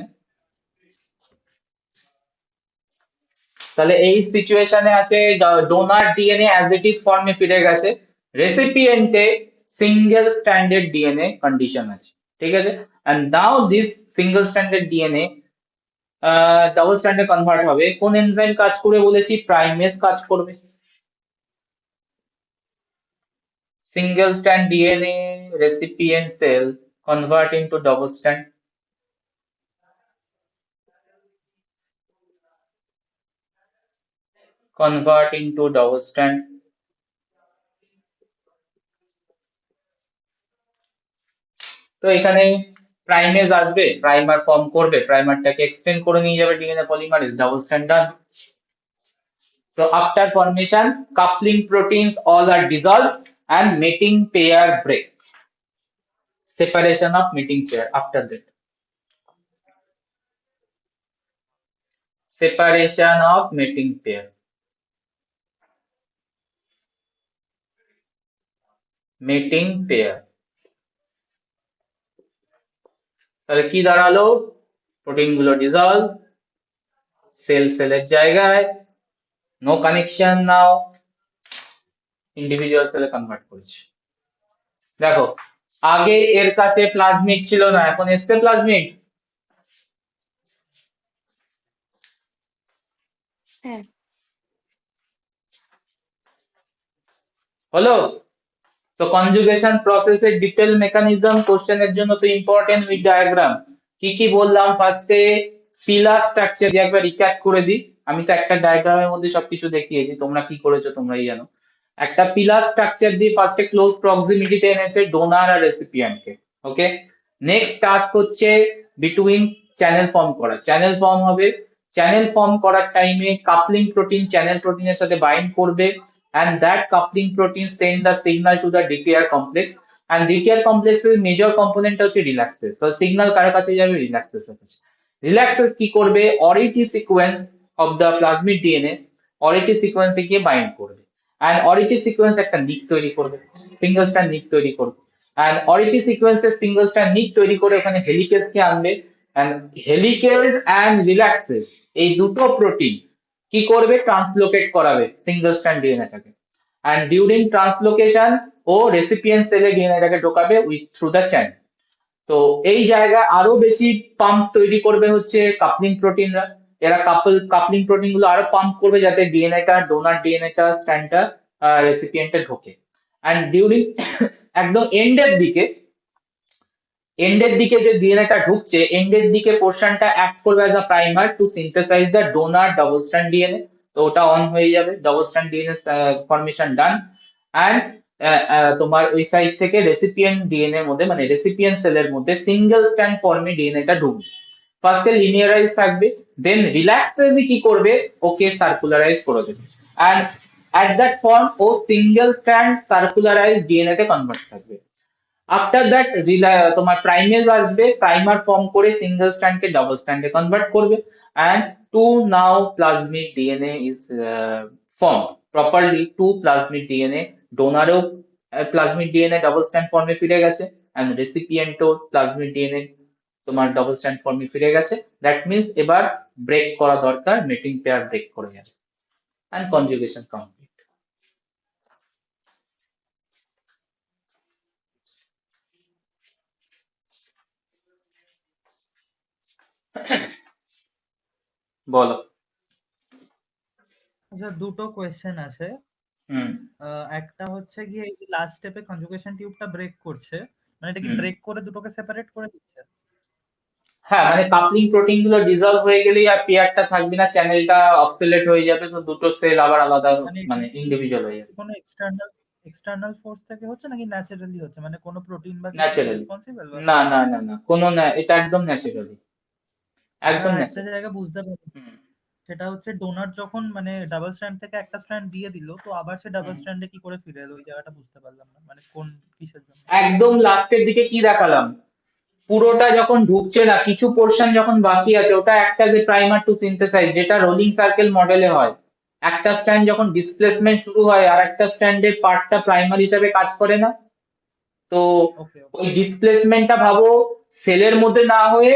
তাহলে এই সিচুয়েশনে আছে donor DNA as it is ফর্মে ফিরে গেছে, রেসিপিয়েন্টে সিঙ্গেল স্ট্যান্ডার্ড ডিএনএ কন্ডিশন আছে, ঠিক আছে, and now this single stranded DNA double স্ট্যান্ডে কনভার্ট হবে। কোন এনজাইম কাজ করে বলেছি? প্রাইমেজ কাজ করবে। Single strand DNA recipient cell convert into double strand, convert into double strand, তো এখানে প্রাইমেজ আসবে, প্রাইমার ফর্ম করবে, প্রাইমারটাকে এক্সটেন্ড করে নিয়ে যাবে DNA polymerase, double stand done. So after formation, coupling proteins all are dissolved and mating pair break. Separation of mating pair after that. Separation of mating pair. Mating pair. তাহলে কি দাঁড়ালো? প্রোটিন গুলো ডিসলভ, সেল সেলের জায়গায়, নো কানেকশন নাও, ইন্ডিভিজুয়াল সেলে কনভার্ট করেছে। দেখো আগে এর কাছে প্লাজমিড ছিল না, এখন এসছে প্লাজমিড। হ্যাঁ হলো? তো কনজুগেশন প্রসেসের ডিটেল মেকানিজম কোশ্চেনের জন্য তো ইম্পর্টেন্ট উইথ ডায়াগ্রাম। কি কি বললাম ফার্স্টে? পিলার স্ট্রাকচার দিয়ে একবার রিক্যাপ করে দিই, আমি তো একটা ডায়াগ্রামের মধ্যে সবকিছু দেখিয়েছি, তোমরা কি করেছো তোমরাই জানো। একটা পিলার স্ট্রাকচার দিয়ে ফার্স্টে ক্লোজ প্রক্সিমিটিতে এনেছে ডোনার আর রেসিপিয়েন্টকে, ওকে। নেক্সট টাস্ক হচ্ছে বিটুইন চ্যানেল ফর্ম করা, চ্যানেল ফর্ম হবে, চ্যানেল ফর্ম করার টাইমে কাপলিং প্রোটিন চ্যানেল প্রোটিনের সাথে বাইন্ড করবে and that coupling protein send the signal to the DTR complex, and DTR complex এর মেজর কম্পোনেন্ট হচ্ছে রিল্যাক্সেস। তো সিগন্যাল কার কাছে যাবে? রিল্যাক্সেস এর কাছে। রিল্যাক্সেস কি করবে? OriT sequence of the plasmid DNA, oriT সিকোয়েন্সে গিয়ে বাইন্ড করবে, and অরিটি সিকোয়েন্স একটা নিক তৈরি করবে, সিঙ্গেল স্ট্র্যান্ড নিক তৈরি করবে, and অরিটি সিকোয়েন্সের সিঙ্গেল স্ট্র্যান্ড নিক তৈরি করে ওখানে হেলিকেজ কে আনবে, and হেলিকেজ and রিল্যাক্সেস এই দুটো প্রোটিন কি করবে? ট্রান্সলোকেট করাবে সিঙ্গেল স্ট্র্যান্ড ডিএনএটাকে, and during translocation ও রেসিপিয়েন্ট সেলে ডিএনএটাকে ঢোকাবে উইথ থ্রু দ্য চ্যানেল। তো এই জায়গায় আরো বেশি পাম্প তৈরি করবে হচ্ছে কাপলিং প্রোটিনরা, এরা কাপলিং প্রোটিন গুলো আরো পাম্প করবে যাতে ডিএনএটা, ডোনার ডিএনএটা স্ট্র্যান্ডটা রেসিপিয়েন্টে ঢোকে, and ডিউরিং একদম এন্ডের দিকে যে ডিএনএটা ঢুকছে, এন্ডের দিকে পোর্শনটা অ্যাক্ট করবে as a primer to synthesize the donor double strand DNA. তো তো ওটা অন হয়ে যাবে, double strand DNA formation done. And তোমার ওই সাইড থেকে রেসিপিয়েন্ট ডিএনএ এর মধ্যে মানে রেসিপিয়েন্ট সেলের মধ্যে সিঙ্গেল স্ট্র্যান্ড ফর্মে ডিএনএটা ঢুকবে। ফার্স্টে লিনিয়ারাইজ থাকবে, দেন রিল্যাক্সেসই কি করবে, ওকে সার্কুলারাইজ করে দেবে। অ্যান্ড at that form ও সিঙ্গেল স্ট্র্যান্ড সার্কুলারাইজ ডিএনএ তে কনভার্ট থাকবে। আফটার দ্যাট তোমার প্রাইমেজ আসবে, প্রাইমার ফর্ম করে সিঙ্গেল স্ট্র্যান্ড কে ডাবল স্ট্র্যান্ডে কনভার্ট করবে। And two now plasmid DNA is form properly. Two plasmid DNA, ডোনারেও প্লাজমিড ডিএনএ ডাবল স্ট্র্যান্ড ফর্মে ফিরে গেছে, অ্যান্ড রেসিপিয়েন্টও প্লাজমিড ডিএনএ তোমার ডাবল স্ট্র্যান্ড ফর্মে ফিরে গেছে। দ্যাট মিনস এবার ব্রেক করা দরকার, মেটিং পেয়ার ব্রেক করে গেছে, অ্যান্ড কনজুগেশন কমপ্লিট। বলো। আচ্ছা, দুটো কোয়েশ্চেন আছে। হুম একটা হচ্ছে গিয়ে এই যে লাস্ট স্টেপে কনজুগেশন টিউবটা ব্রেক করছে, মানে এটা কি ব্রেক করে দুটোকে সেপারেট করে দিচ্ছে? হ্যাঁ, মানে কাপলিং প্রোটিন গুলো ডিসলভ হয়ে গেলেই আর পেয়ারটা থাকবে না, চ্যানেলটা অক্সিলেট হয়ে যাবে, তো দুটো সেল আবার আলাদা মানে মানে ইন্ডিভিজুয়াল হয়ে যাবে। কোনো এক্সটার্নাল ফোর্স থেকে হচ্ছে নাকি ন্যাচারালি হচ্ছে, মানে কোনো প্রোটিন বা কিছু ন্যাচারালি। রেসপন্সিবল? না না না না, কোনো না, এটা একদম ন্যাচারালি, একদম একটা ন্যাচারালি। জায়গা বুঝতে পারি, সেটা হচ্ছে ডোনার যখন মানে ডাবল স্ট্র্যান্ড থেকে একটা স্ট্র্যান্ড দিয়ে দিল, তো আবার সে ডাবল স্ট্র্যান্ডে কি করে ফিরে এলো, ওই জায়গাটা বুঝতে পারলাম না, মানে কোন কিসের জন্য? একদম লাস্টের দিকে কি দেখালাম, পুরোটা যখন ঢুকছে না, কিছু পোর্শন যখন বাকি আছে, ওটা একটা যে প্রাইমার টু সিনথেসাইজ, যেটা রোলিং সার্কেল মডেলে হয়। একটা স্ট্র্যান্ড যখন ডিসপ্লেসমেন্ট শুরু হয় আর একটা স্ট্র্যান্ডের পার্টটা প্রাইমার হিসেবে কাজ করে না, তো ওকে ওই ডিসপ্লেসমেন্টটা ভাবো সেলের মধ্যে না হয়ে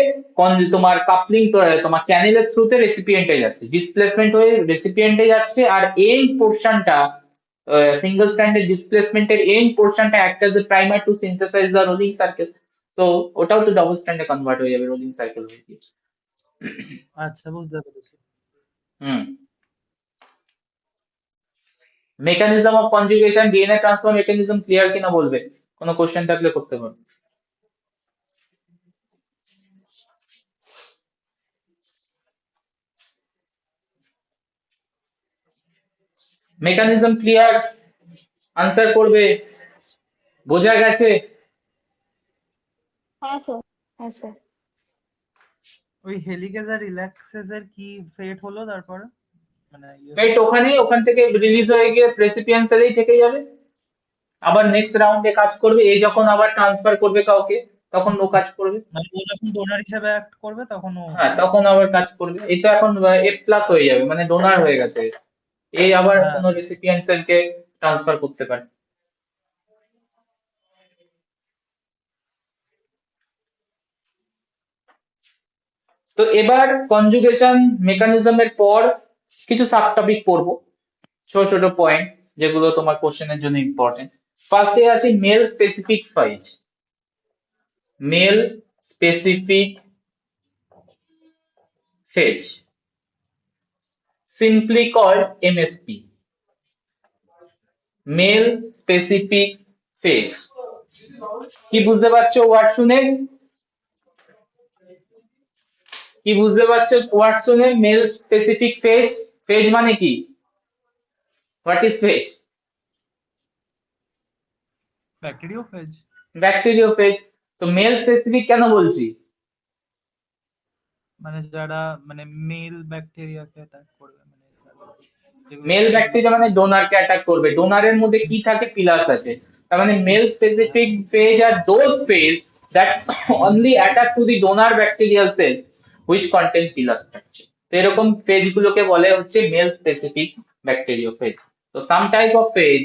তোমার কাপলিং তোমার চ্যানেলের থ্রুতে রেসিপিয়েন্টে যাচ্ছে, ডিসপ্লেসমেন্ট হয়ে রেসিপিয়েন্টে যাচ্ছে, আর এন্ড পোর্শনটা সিঙ্গেল স্ট্র্যান্ডের ডিসপ্লেসমেন্টের এন্ড পোর্শনটা একটা যে primer to synthesize the rolling circle, তো ওটাও তো ডাবল স্ট্র্যান্ডে কনভার্ট হয়ে যাবে, রোলিং সার্কেল হয়ে গিয়ে। আচ্ছা, বুঝতে পেরেছি। হুম। Mechanism of conjugation, DNA transfer mechanism clear কিনা বলবে, কোনো কোশ্চেন থাকলে করতে পারো। মেকানিজম ক্লিয়ার, আনসার করবে, বোঝা গেছে? হ্যাঁ স্যার, হ্যাঁ স্যার। ওই হেলিকেজ আর রিল্যাক্সেসের কি ফেট হলো তারপরে, মানে রাইট, ওখান থেকে রিলিজ হয়ে গিয়ে প্রেসিপিয়েন্ট সেলেই থেকে যাবে, আবার নেক্সট রাউন্ডে কাজ করবে। এই যখন আবার ট্রান্সফার করবে কাউকে, তখন ও কাজ করবে। মানে ও যখন ডোনার হিসেবে অ্যাক্ট করবে তখন ও, হ্যাঁ, তখন আবার কাজ করবে। এটা এখন এফ প্লাস হয়ে যাবে, মানে ডোনার হয়ে গেছে, এই আবার হ্যাঁ। কোনো রেসিপিয়েন্ট সেলকে ট্রান্সফার করতে পারে। তো এবার কনজুগেশন মেকানিজমের পর কিছু সাব টপিক পড়বো, ছোট ছোট পয়েন্ট যেগুলো তোমার কোশ্চেনের জন্য ইম্পর্টেন্ট। ফার্স্টে আছে male specific phage. Male specific phage, simply called MSP, male specific phage. কি বুঝতে পারছো ওয়ার্ড শুনে? কি বুঝতে পারছো ওয়ার্ড শুনে? মেল স্পেসিফিক ফেজ, ফেজ মানে কি? What is phase? Bacteriophage. Bacteriophage. তো মেল স্পেসিফিক কেন বলছি? মানে যারা মানে মেল ব্যাকটেরিয়াকে অ্যাটাক করবে, মানে যেগুলো মেল ব্যাকটেরিয়া মানে ডোনারকে অ্যাটাক করবে, ডোনারের মধ্যে কি থাকে? পিলাস আছে। তার মানে মেল স্পেসিফিক ফেজ আর those phage that only attack to the donor bacterial cell which contain pilus structure. তো এরকম ফেজ গুলোকে বলে হচ্ছে মেল স্পেসিফিক ব্যাকটেরিওফেজ। তো some type of phage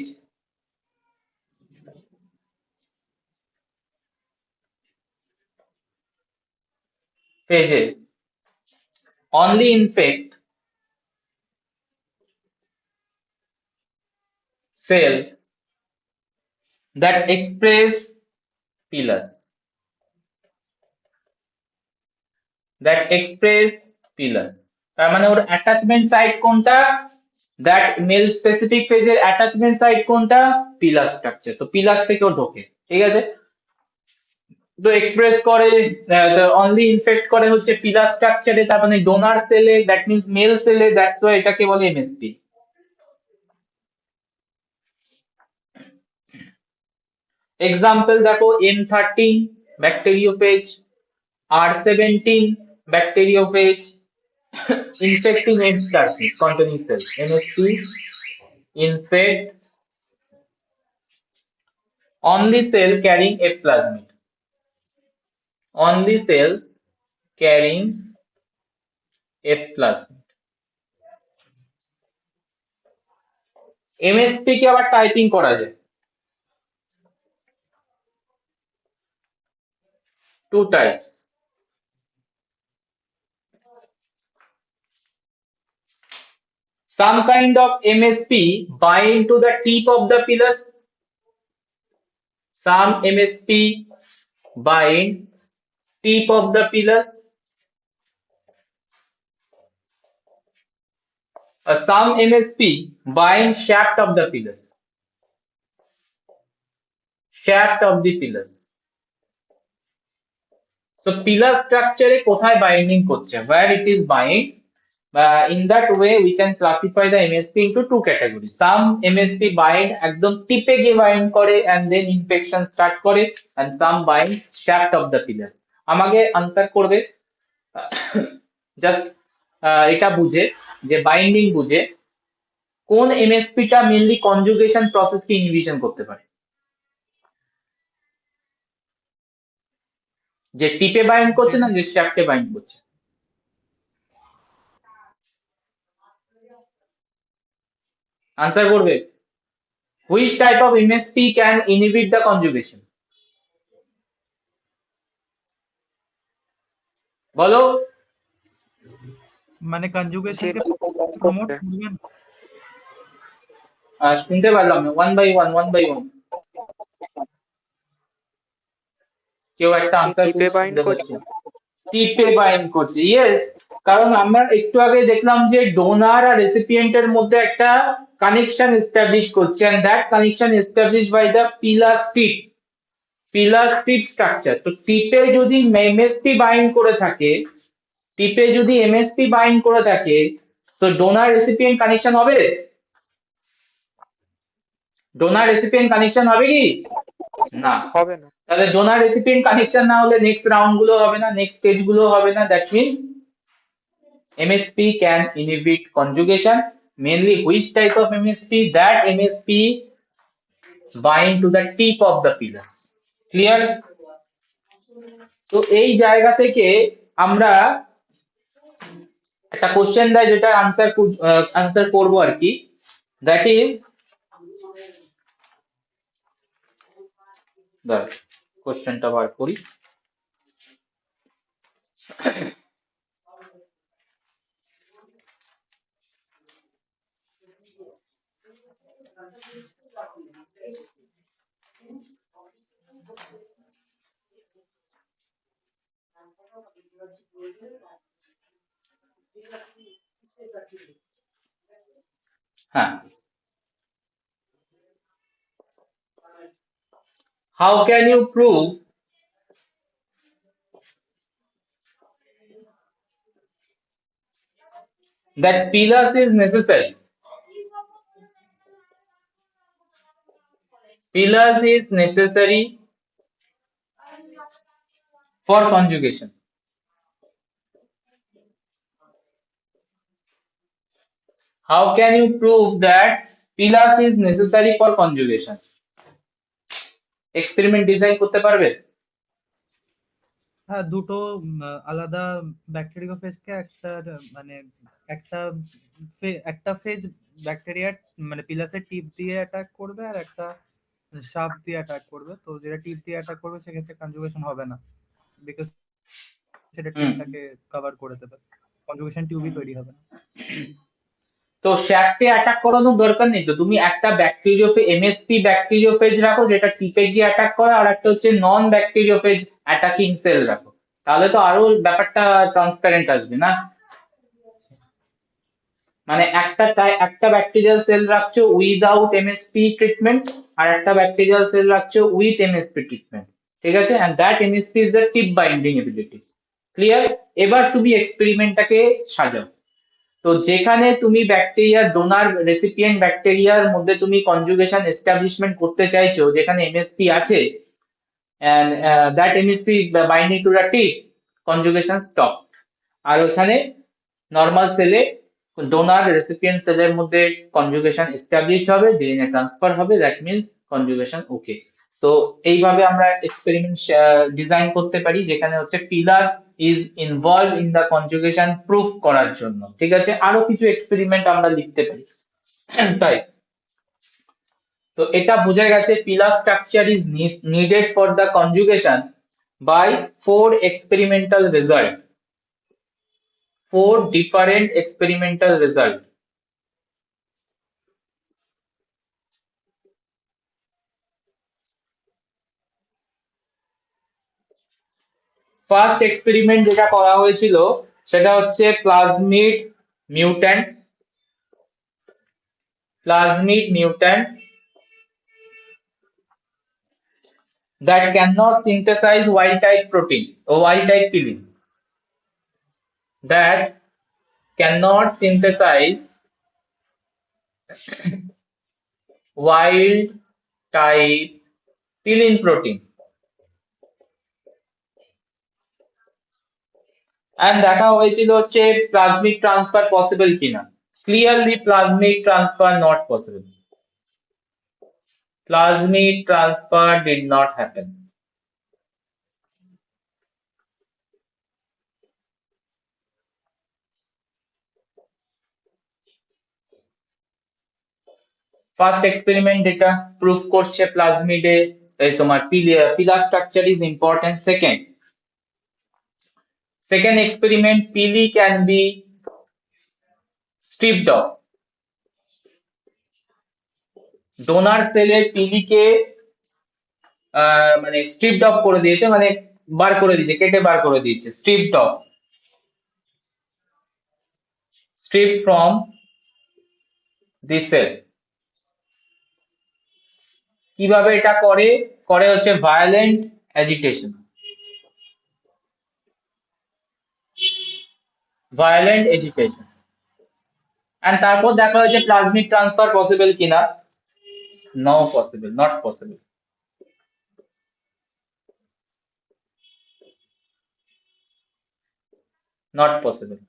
phages only infect cells that express pilus, that express pilus। তার মানে ওর অ্যাটাচমেন্ট সাইট কোনটা? দ্যাট মেল স্পেসিফিক ফেজের অ্যাটাচমেন্ট সাইট কোনটা? পিলাস স্ট্রাকচার। তো পিলাস থেকে ও ঢোকে, ঠিক আছে। তো এক্সপ্রেস করে অনলি ইনফেক্ট করে হচ্ছে পিলার স্ট্রাকচারে, তার মানে ডোনার সেলে, দ্যাট মিন্স মেল সেলে, দ্যাটস ওয়াই এটাকে বলে এমএসপি। এক্সাম্পল দেখো, M13 bacteriophage, R17 bacteriophage, infecting end plasmid containing cells, MSP infect only cell carrying a plasmid, only cells carrying a plasmid। MSP কে আবার টাইপিং করা যায় two types, some kind of MSP bind to the tip of the pilus, some MSP bind tip of the pilus, some MSP bind shaft of the pilus, shaft of the pilus। So pillar structure এ কোথায় binding করছে, where it is bind, in that way we can classify the MSP into two categories, some MSP bind একদম টিপে গিয়ে bind করে and then infection start করে, and some bind shaft of the pillar। আমাকে আনসার করবে জাস্ট এটা বুঝে, যে বাইন্ডিং বুঝে কোন এমএসপি টা মেইনলি কনজুগেশন প্রসেসকে ইনহিবিশন করতে পারে, যে টিপে বাইন্ড করছে না যে শ্যাফটে বাইন্ড করছে। আনসার করবে, which type of MSP can inhibit the conjugation, বলো। মানে কনজুগেশনকে প্রমোট করবেন। শুনতে পারলাম না, ওয়ান বাই ওয়ান কেউ একটা আনসার টিপে bind করছে। টিপে বাইন্ড করছে, ইয়েস। কারণ আমরা একটু আগে দেখলাম যে ডোনার আর রেসিপিয়েন্টের মধ্যে একটা কানেকশন এস্টাবলিশ করছে, and that connection establish by the pillar strip structure. তো টিপে যদি এমএসপি বাইন্ড করে থাকে, তো ডোনার রেসিপিয়েন্ট কানেকশন হবে, কি না? হবে না। তাহলে ডোনার রেসিপিয়েন্ট কানেকশন না হলে নেক্সট রাউন্ড গুলো হবে না, নেক্সট স্টেজ গুলো হবে না। That means MSP can inhibit conjugation. Mainly which type of MSP? That MSP bind to the tip of the pilus. Clear? তো এই জায়গা থেকে আমরা একটা কোশ্চেন দেয় যেটা আনসার করব আর কি, দ্যাট ইজ কোশ্চেনটা বার করি। হ্যাঁ, how can you prove that pilus is necessary? Pilus is necessary for conjugation. How can you prove that pilus is necessary for conjugation? Experiment design করতে পারবে? হ্যাঁ, দুটো আলাদা ব্যাকটেরিওফেজকে একটা ফেজ ব্যাকটেরিয়া মানে পিলাসের টিপ দিয়ে অ্যাটাক করবে আর একটা শাফট দিয়ে অ্যাটাক করবে। তো যেটা টিপ দিয়ে অ্যাটাক করবে সেক্ষেত্রে কনজুগেশন হবে না, বিকজ সেটা টিপটাকে কভার করে দেবে, কনজুগেশন টিউবই তৈরি হবে না। তো শ্যাফটে অ্যাটাক করানোর দরকার নেই, তো তুমি একটা এমএসপি ব্যাকটেরিওফেজ রাখো যেটা টিপে গিয়ে অ্যাটাক করে, আর একটা হচ্ছে নন ব্যাকটেরিওফেজ অ্যাটাকিং সেল রাখো, তাহলে তো আরো ব্যাপারটা ট্রান্সপারেন্ট আসবে না? মানে একটা ব্যাকটেরিয়াল সেল রাখছো উইদাউট এমএসপি ট্রিটমেন্ট, আর একটা ব্যাকটেরিয়াল সেল রাখছো উইথ এমএসপি ট্রিটমেন্ট, ঠিক আছে, and that MSP is the tip binding ability. Clear? এবার তুমি এক্সপেরিমেন্টটাকে সাজাও। তো যেখানে তুমি ব্যাকটেরিয়া ডোনার রেসিপিয়েন্ট ব্যাকটেরিয়ার মধ্যে তুমি কনজুগেশন এস্টাবলিশমেন্ট করতে চাইছো, যেখানে এমএসপি আছে, and that MSP binding to the tip, conjugation stop. আর ওখানে নর্মাল সেলে ডোনার রেসিপিয়েন্ট সেলের মধ্যে কনজুগেশন এস্টাবলিশড হবে, ডিএনএ ট্রান্সফার হবে, দ্যাট মিন্স কনজুগেশন ওকে। তো এইভাবে আমরা এক্সপেরিমেন্ট ডিজাইন করতে পারি, যেখানে হচ্ছে pilus is involve in the conjugation proof করার জন্য। ঠিক আছে, আরো কিছু এক্সপেরিমেন্ট আমরা লিখতে পারি। তাই তো এটা বোঝা গেছে pillar structure is needed for the conjugation by 4 experimental result, 4 different experimental result. First experiment যেটা করা হয়েছিল সেটা হচ্ছে plasmid mutant that cannot synthesize wild type protein or wild type pillin, that cannot synthesize wild type pillin protein, and দেখা হয়েছিল হচ্ছে প্লাজমিক ট্রান্সফার পসিবল কিনা। Clearly plasmid transfer not possible, plasmid transfer did not happen. First experiment যেটা প্রুফ করছে প্লাজমিডে তোমার pilar structure is important. Second experiment, pili can be stripped off. Donor সেলের পিলিকে মানে স্ট্রিপড অফ করে দিয়েছে, মানে বার করে দিয়েছে, কেটে বার করে দিয়েছে, stripped off, strip from the cell. কিভাবে এটা করে হচ্ছে ভায়োলেন্ট এজিটেশন, এন্ড তারপর দেখা হয়েছে প্লাজমিক ট্রান্সফার পসিবল কিনা। No possible, not possible. Not possible.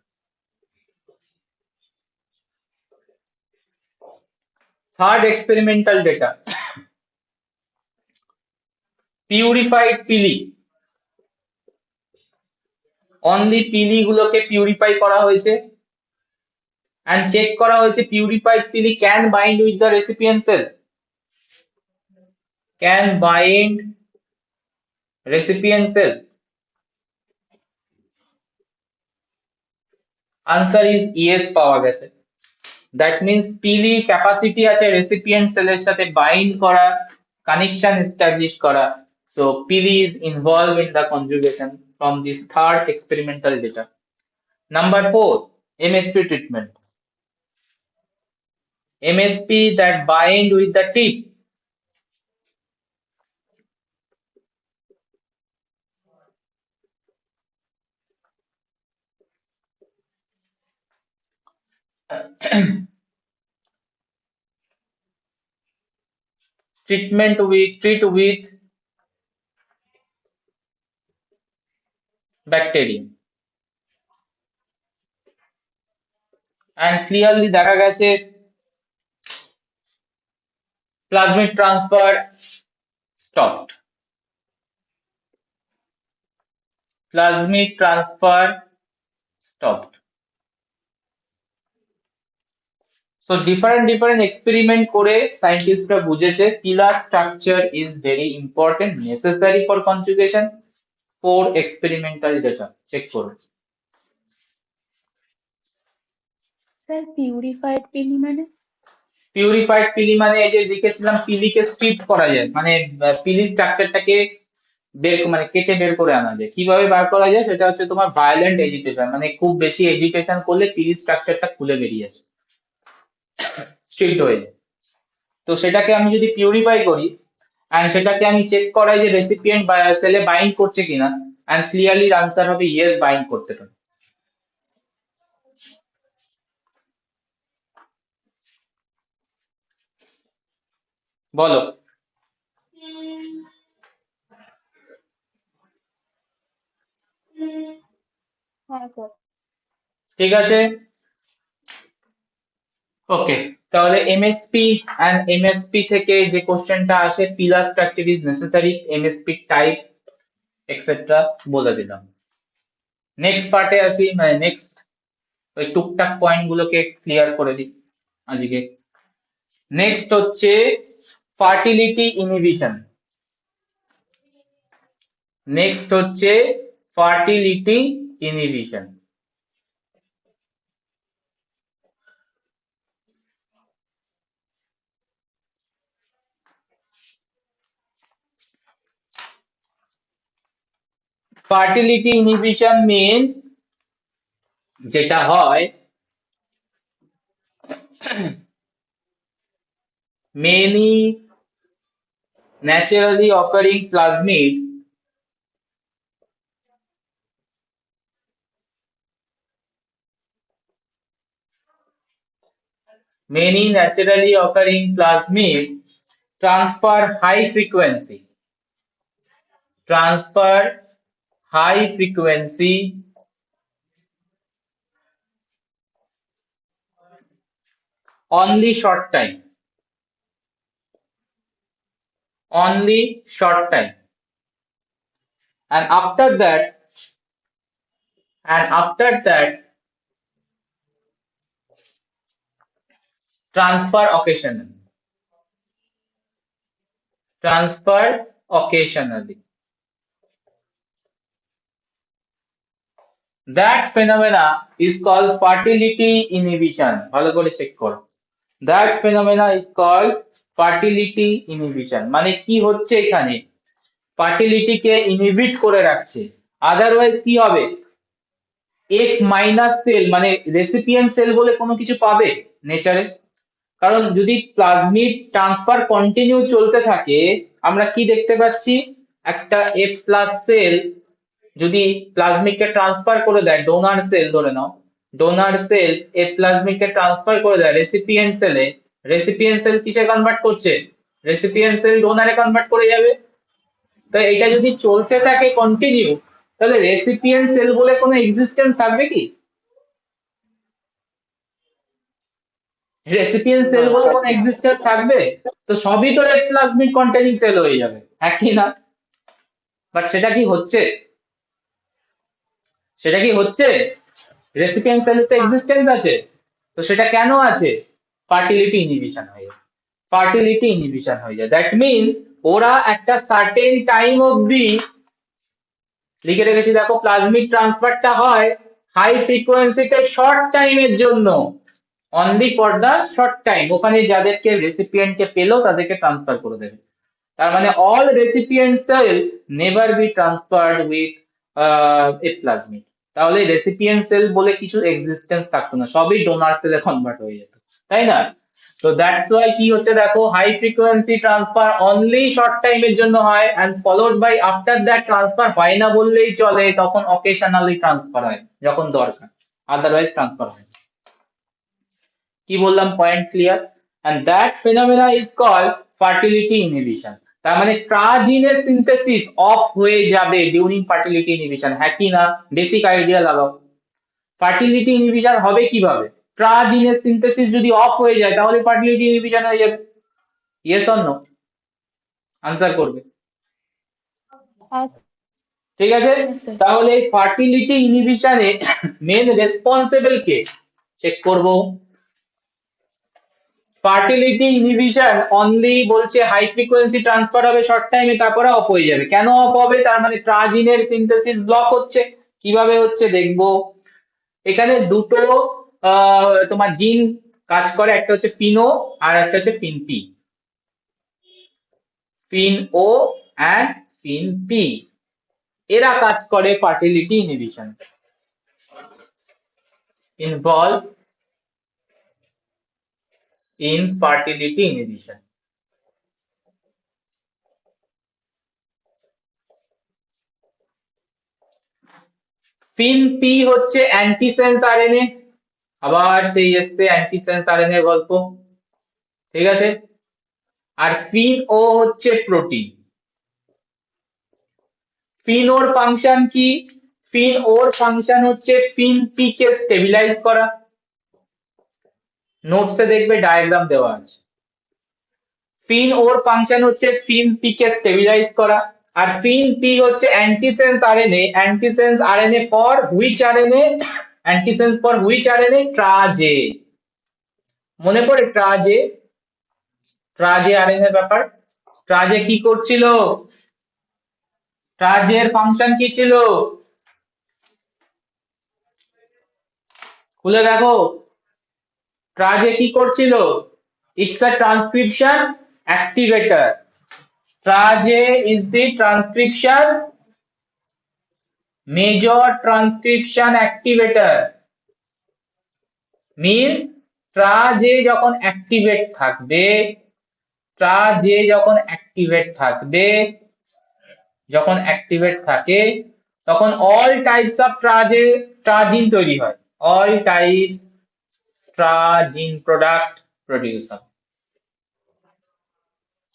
Third experimental data, purified pili, only pili গুলোকে পিউরিফাই করা হয়েছে and চেক করা হয়েছে purified pili can bind with the recipient cell, can bind recipient cell. Answer is yes পাওয়া গেছে। That means pili capacity আছে recipient সেলের সাথে bind করা, connection establish করা। So pili is involved in the conjugation from this third experimental data. Number 4, MSP treatment. MSP that bind with the tip. Treat with bacteria, and clearly দেখা গেছে plasmid transfer stopped. Plasmid transfer stopped. So different experiment করে সায়েন্টিস্টরা বুঝেছে pillar structure is very important, necessary for conjugation. 4 experimental data check করুন। স্যার পিউরিফাইড পিলি মানে? পিউরিফাইড পিলি মানে এই যে লিখেছিলাম পিলিকে স্ট্রিপ করা যায়, মানে পিলি স্ট্রাকচারটাকে মানে কেটে বের করে আনা যায়। কিভাবে বার করা যায় সেটা হচ্ছে তোমার ভায়োলেন্ট এজিটেশন, মানে খুব বেশি এজিটেশন করলে পিলি স্ট্রাকচারটা খুলে বেরিয়ে আসে, স্ট্রিপড হয়ে যায়। তো সেটাকে আমি যদি পিউরিফাই করি, and সেটাকে আমি চেক করাই যে রেসিপিয়েন্ট সেলে বাইন্ড করছে কিনা, and clearly আনসার হবে ইয়েস, বাইন্ড করতে পারে। বলো। হ্যাঁ স্যার। ঠিক আছে, ওকে। তাহলে এমএসপি এন্ড এমএসপি থেকে যে কোশ্চেনটা আসে, pillar structure is necessary, MSP type etcetera বলে দিলাম। নেক্সট পার্টে আসি, মানে নেক্সট ওই টুকটাক পয়েন্ট গুলোকে ক্লিয়ার করে দিই আজকে। নেক্সট হচ্ছে ফার্টিলিটি ইনহিবিশন। নেক্সট হচ্ছে fertility inhibition. Fertility inhibition means যেটা হয়, many naturally occurring plasmid transfer high frequency only short time, and after that transfer occasionally. That phenomena is called fertility inhibition. ভালো করে চেক করো। That phenomena is called fertility inhibition. মানে কি হচ্ছে এখানে, ফার্টিলিটি কে ইনহিবিট করে রাখছে, আদারওয়াইজ কি হবে, এফ মাইনাস সেল মানে রেসিপিয়েন্ট সেল বলে কোনো কিছু পাবে নেচারে? কারণ যদি প্লাজমিড ট্রান্সফার কন্টিনিউ চলতে থাকে, আমরা কি দেখতে পাচ্ছি, একটা এফ প্লাস সেল যদি প্লাজমিডকে ট্রান্সফার করে দেয়, ডোনার সেল ধরে নাও, ডোনার সেল এফ প্লাজমিডকে ট্রান্সফার করে দেয় রেসিপিয়েন্ট সেলে, রেসিপিয়েন্ট সেল কিসে কনভার্ট করছে, রেসিপিয়েন্ট সেল ডোনারে কনভার্ট করে যাবে। তো এটা যদি চলতে থাকে কন্টিনিউ, তাহলে রেসিপিয়েন্ট সেল বলে কোনো এক্সিস্টেন্স থাকবে কি? রেসিপিয়েন্ট সেল বলে কোনো এক্সিস্টেন্স থাকবে? তো সবই তো এফ প্লাজমিড কন্টেনিং সেল হয়ে যাবে, একই না? বাট সেটা কি হচ্ছে? রেসিপিয়েন্ট সেলের তো এক্সিস্টেন্স আছে, তো সেটা কেন আছে? ফার্টিলিটি ইনহিবিশন হয়ে যায়। দ্যাট মিনস ওরা একটা সার্টেন টাইম অবধি, লিখে রেখেছি দেখো, প্লাজমিড ট্রান্সফারটা হয় হাই ফ্রিকোয়েন্সিতে শর্ট টাইমের জন্য, only for the short time, ওখানে যাদেরকে রেসিপিয়েন্টকে পেলো তাদেরকে ট্রান্সফার করে দেবে। তার মানে all recipient cell never be transferred with a plasmid. তাহলে রেসিপিয়েন্ট সেল বলে কিছু এক্সিস্টেন্স থাকতো না, সবই ডোনার সেলে কনভার্ট হয়ে যেত, তাই না? তো দ্যাটস ওয়াই কি হচ্ছে দেখো, high frequency transfer only short টাইমের জন্য হয়, and followed by after that transfer হয় না বললেই চলে, তখন অকেশনালি ট্রান্সফার হয় যখন দরকার, আদারওয়াইজ ট্রান্সফার হয়। কি বললাম, point clear? And that phenomena is called fertility inhibition. তার মানে ট্রাজিনের সিনথেসিস অফ হয়ে যাবে ডিউরিং ফার্টিলিটি ইনহিবিশন, হ্যাঁ কি না? বেসিক আইডিয়া লাগাও। ফার্টিলিটি ইনহিবিশন হবে কিভাবে? ট্রাজিনের সিনথেসিস যদি অফ হয়ে যায় তাহলে ফার্টিলিটি ইনহিবিশন হয়ে যাবে। Yes or no? আনসার করবে। ঠিক আছে, Yes, sir. তাহলে ফার্টিলিটি ইনহিবিশনে মেন রেসপন্সিবল কে চেক করব। ফার্টিলিটি ইনহিবিশন অনলি বলছে হাই ফ্রিকোয়েন্সি ট্রান্সফার হবে শর্ট টাইমে, তারপরে অফ হয়ে যাবে। কেন অফ হবে? তার মানে ট্রাজিনের সিনথেসিস ব্লক হচ্ছে। কিভাবে হচ্ছে দেখবো। এখানে দুটো তোমার জিন কাজ করে, একটা হচ্ছে ফিনো আর একটা হচ্ছে ফিনপি, ফিন ও অ্যান্ড ফিনপি, এরা কাজ করে fertility inhibition, involve in fertility inhibition. Fin P হচ্ছে অ্যান্টিসেন্স আরএনএ, আবার সেই এসছে অ্যান্টিসেন্স আরএনএ গল্প, ঠিক আছে। আর ফিন ও হচ্ছে প্রোটিন। ফিন ওর ফাংশন কি? ফিন ওর ফাংশন হচ্ছে ফিন পি কে স্টেবিলাইজ করা। নোটসে দেখবে ডায়াগ্রাম দেওয়া আছে। ফিন ওর ফাংশন হচ্ছে ফিন পি কে স্টেবিলাইজ করা। আর ফিন পি হচ্ছে antisense RNA. Antisense RNA for which RNA? Antisense for which RNA? TraJ. মনে পড়ে ট্রাজে? ট্রাজে আরএনএ ব্যাপার। ট্রাজে কি করছিল? ট্রাজের ফাংশন কি ছিল? খুলে দেখো, ট্রাজে কি করছিল? It's a transcription activator. TraJ is the transcription major transcription activator. Means traJ যখন অ্যাক্টিভেট থাকবে, ট্রাজে যখন অ্যাক্টিভেট থাকবে, যখন অ্যাক্টিভেট থাকে তখন অল টাইপস অফ ট্রাজিন তৈরি হয়। অল টাইপস ট্রাজিন প্রোডাক্ট প্রডিউস হয়,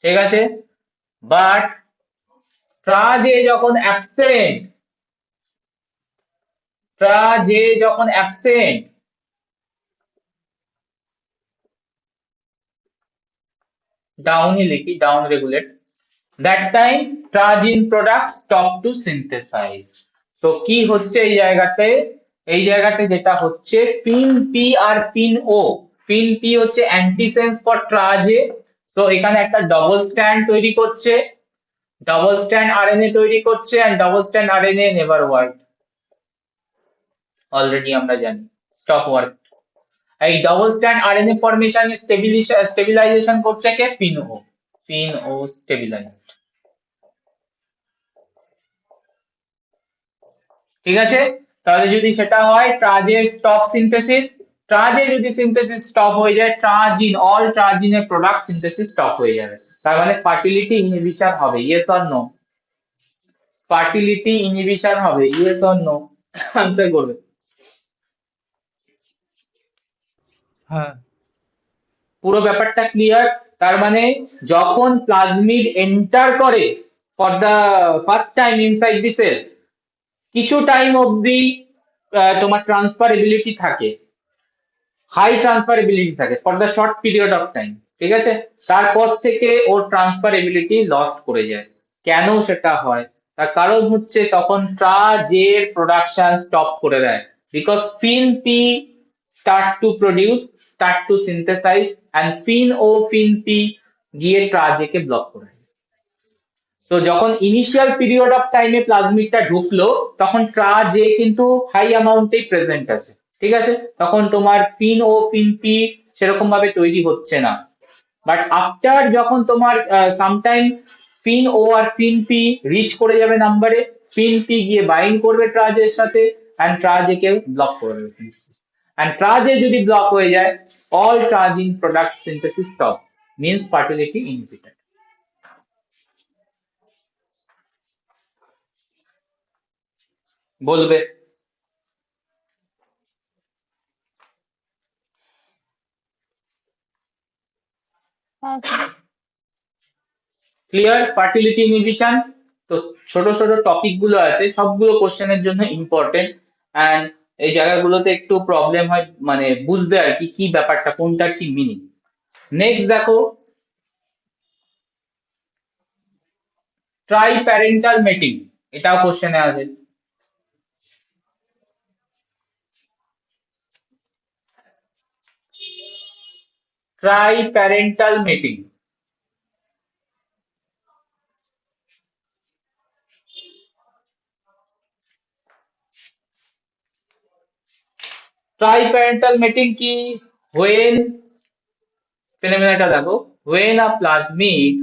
ঠিক আছে। বাট ট্রাজে যখন অ্যাবসেন্ট, ট্রাজে যখন অ্যাবসেন্ট, ডাউনই লিখি, down regulate, that time trazine products stop to synthesize. So কি হচ্ছে এই জায়গাতে? এই জায়গাতে যেটা হচ্ছে ফিন পি আর ফিন ও। ফিন পি হচ্ছে অ্যান্টিসেন্স ফর ট্রাজে, সো এখানে একটা ডবল স্ট্র্যান্ড তৈরি করছে, ডবল স্ট্র্যান্ড আরএনএ তৈরি করছে, and double strand RNA never work, already আমরা জানি, স্টপ ওয়ার্ক। এই double strand RNA formation stabilization করছে কে? ফিন ও। ফিন ও স্টেবিলাইজড, ঠিক আছে। তাহলে যদি সেটা হয় ট্রাজে স্টপ সিনথেসিস, ট্রাজে যদি সিনথেসিস স্টপ হয়ে যায়, ট্রাজিন, অল ট্রাজিনের প্রোডাক্ট সিনথেসিস স্টপ হয়ে যাবে। তার মানে ফার্টিলিটি ইনহিবিশন হবে, yes or no? Fertility inhibition হবে, ইয়েস অর নো? আনসার করবে। হ্যাঁ, পুরো ব্যাপারটা ক্লিয়ার? তার মানে যখন প্লাজমিড এন্টার করে for the first time inside the cell, কিছু টাইম অবধি তোমার ট্রান্সফারেবিলিটি থাকে, হাই ট্রান্সফারেবিলিটি থাকে for the short period of time, ঠিক আছে। তারপর থেকে ওর ট্রান্সফারেবিলিটি লস্ট করে যায়। কেন সেটা হয়? তার কারণ হচ্ছে তখন ট্রাজের প্রোডাকশন স্টপ করে দেয়, because fin P start to produce, start to synthesize, and fin O fin P গিয়ে ট্রাজেকে ব্লক করে। তো যখন ইনিশিয়াল পিরিয়ড অফ টাইমে প্লাজমিডটা ঢুকলো তখন ট্রাজে কিন্তু হাই অ্যামাউন্টেই প্রেজেন্ট আছে, ঠিক আছে। তখন তোমার ফিন ও ফিন পি সেরকম ভাবে তৈরি হচ্ছে না। বাট আফটার যখন তোমার সামটাইম ফিন ও আর ফিন পি রিচ করে যাবে নাম্বারে, ফিন পি গিয়ে বাইন্ড করবে ট্রাজের সাথে, এন্ড ট্রাজে কেউ ব্লক করে দেবে সিনথেসিস। এন্ড ট্রাজে যদি ব্লক হয়ে যায়, all tra gene product synthesis stop, means fertility inhibited. বলবে হ্যাঁ স্যার। ক্লিয়ার? Fertility inhibition. তো ছোট ছোট টপিক গুলো আছে, সবগুলো কোশ্চেনের জন্য ইম্পর্টেন্ট, এন্ড এই জায়গাগুলোতে একটু প্রবলেম হয় মানে বুঝতে আর কি কি ব্যাপারটা, কোনটা কি মিনিং। নেক্সট দেখো, ট্রাই প্যারেন্টাল মেটিং, এটাও কোশ্চেনে আছে। ট্রাই প্যারেন্টাল মেটিং, ট্রাই প্যারেন্টাল মেটিং কি? when, ফেনোমেনাটা দেখো, when a plasmid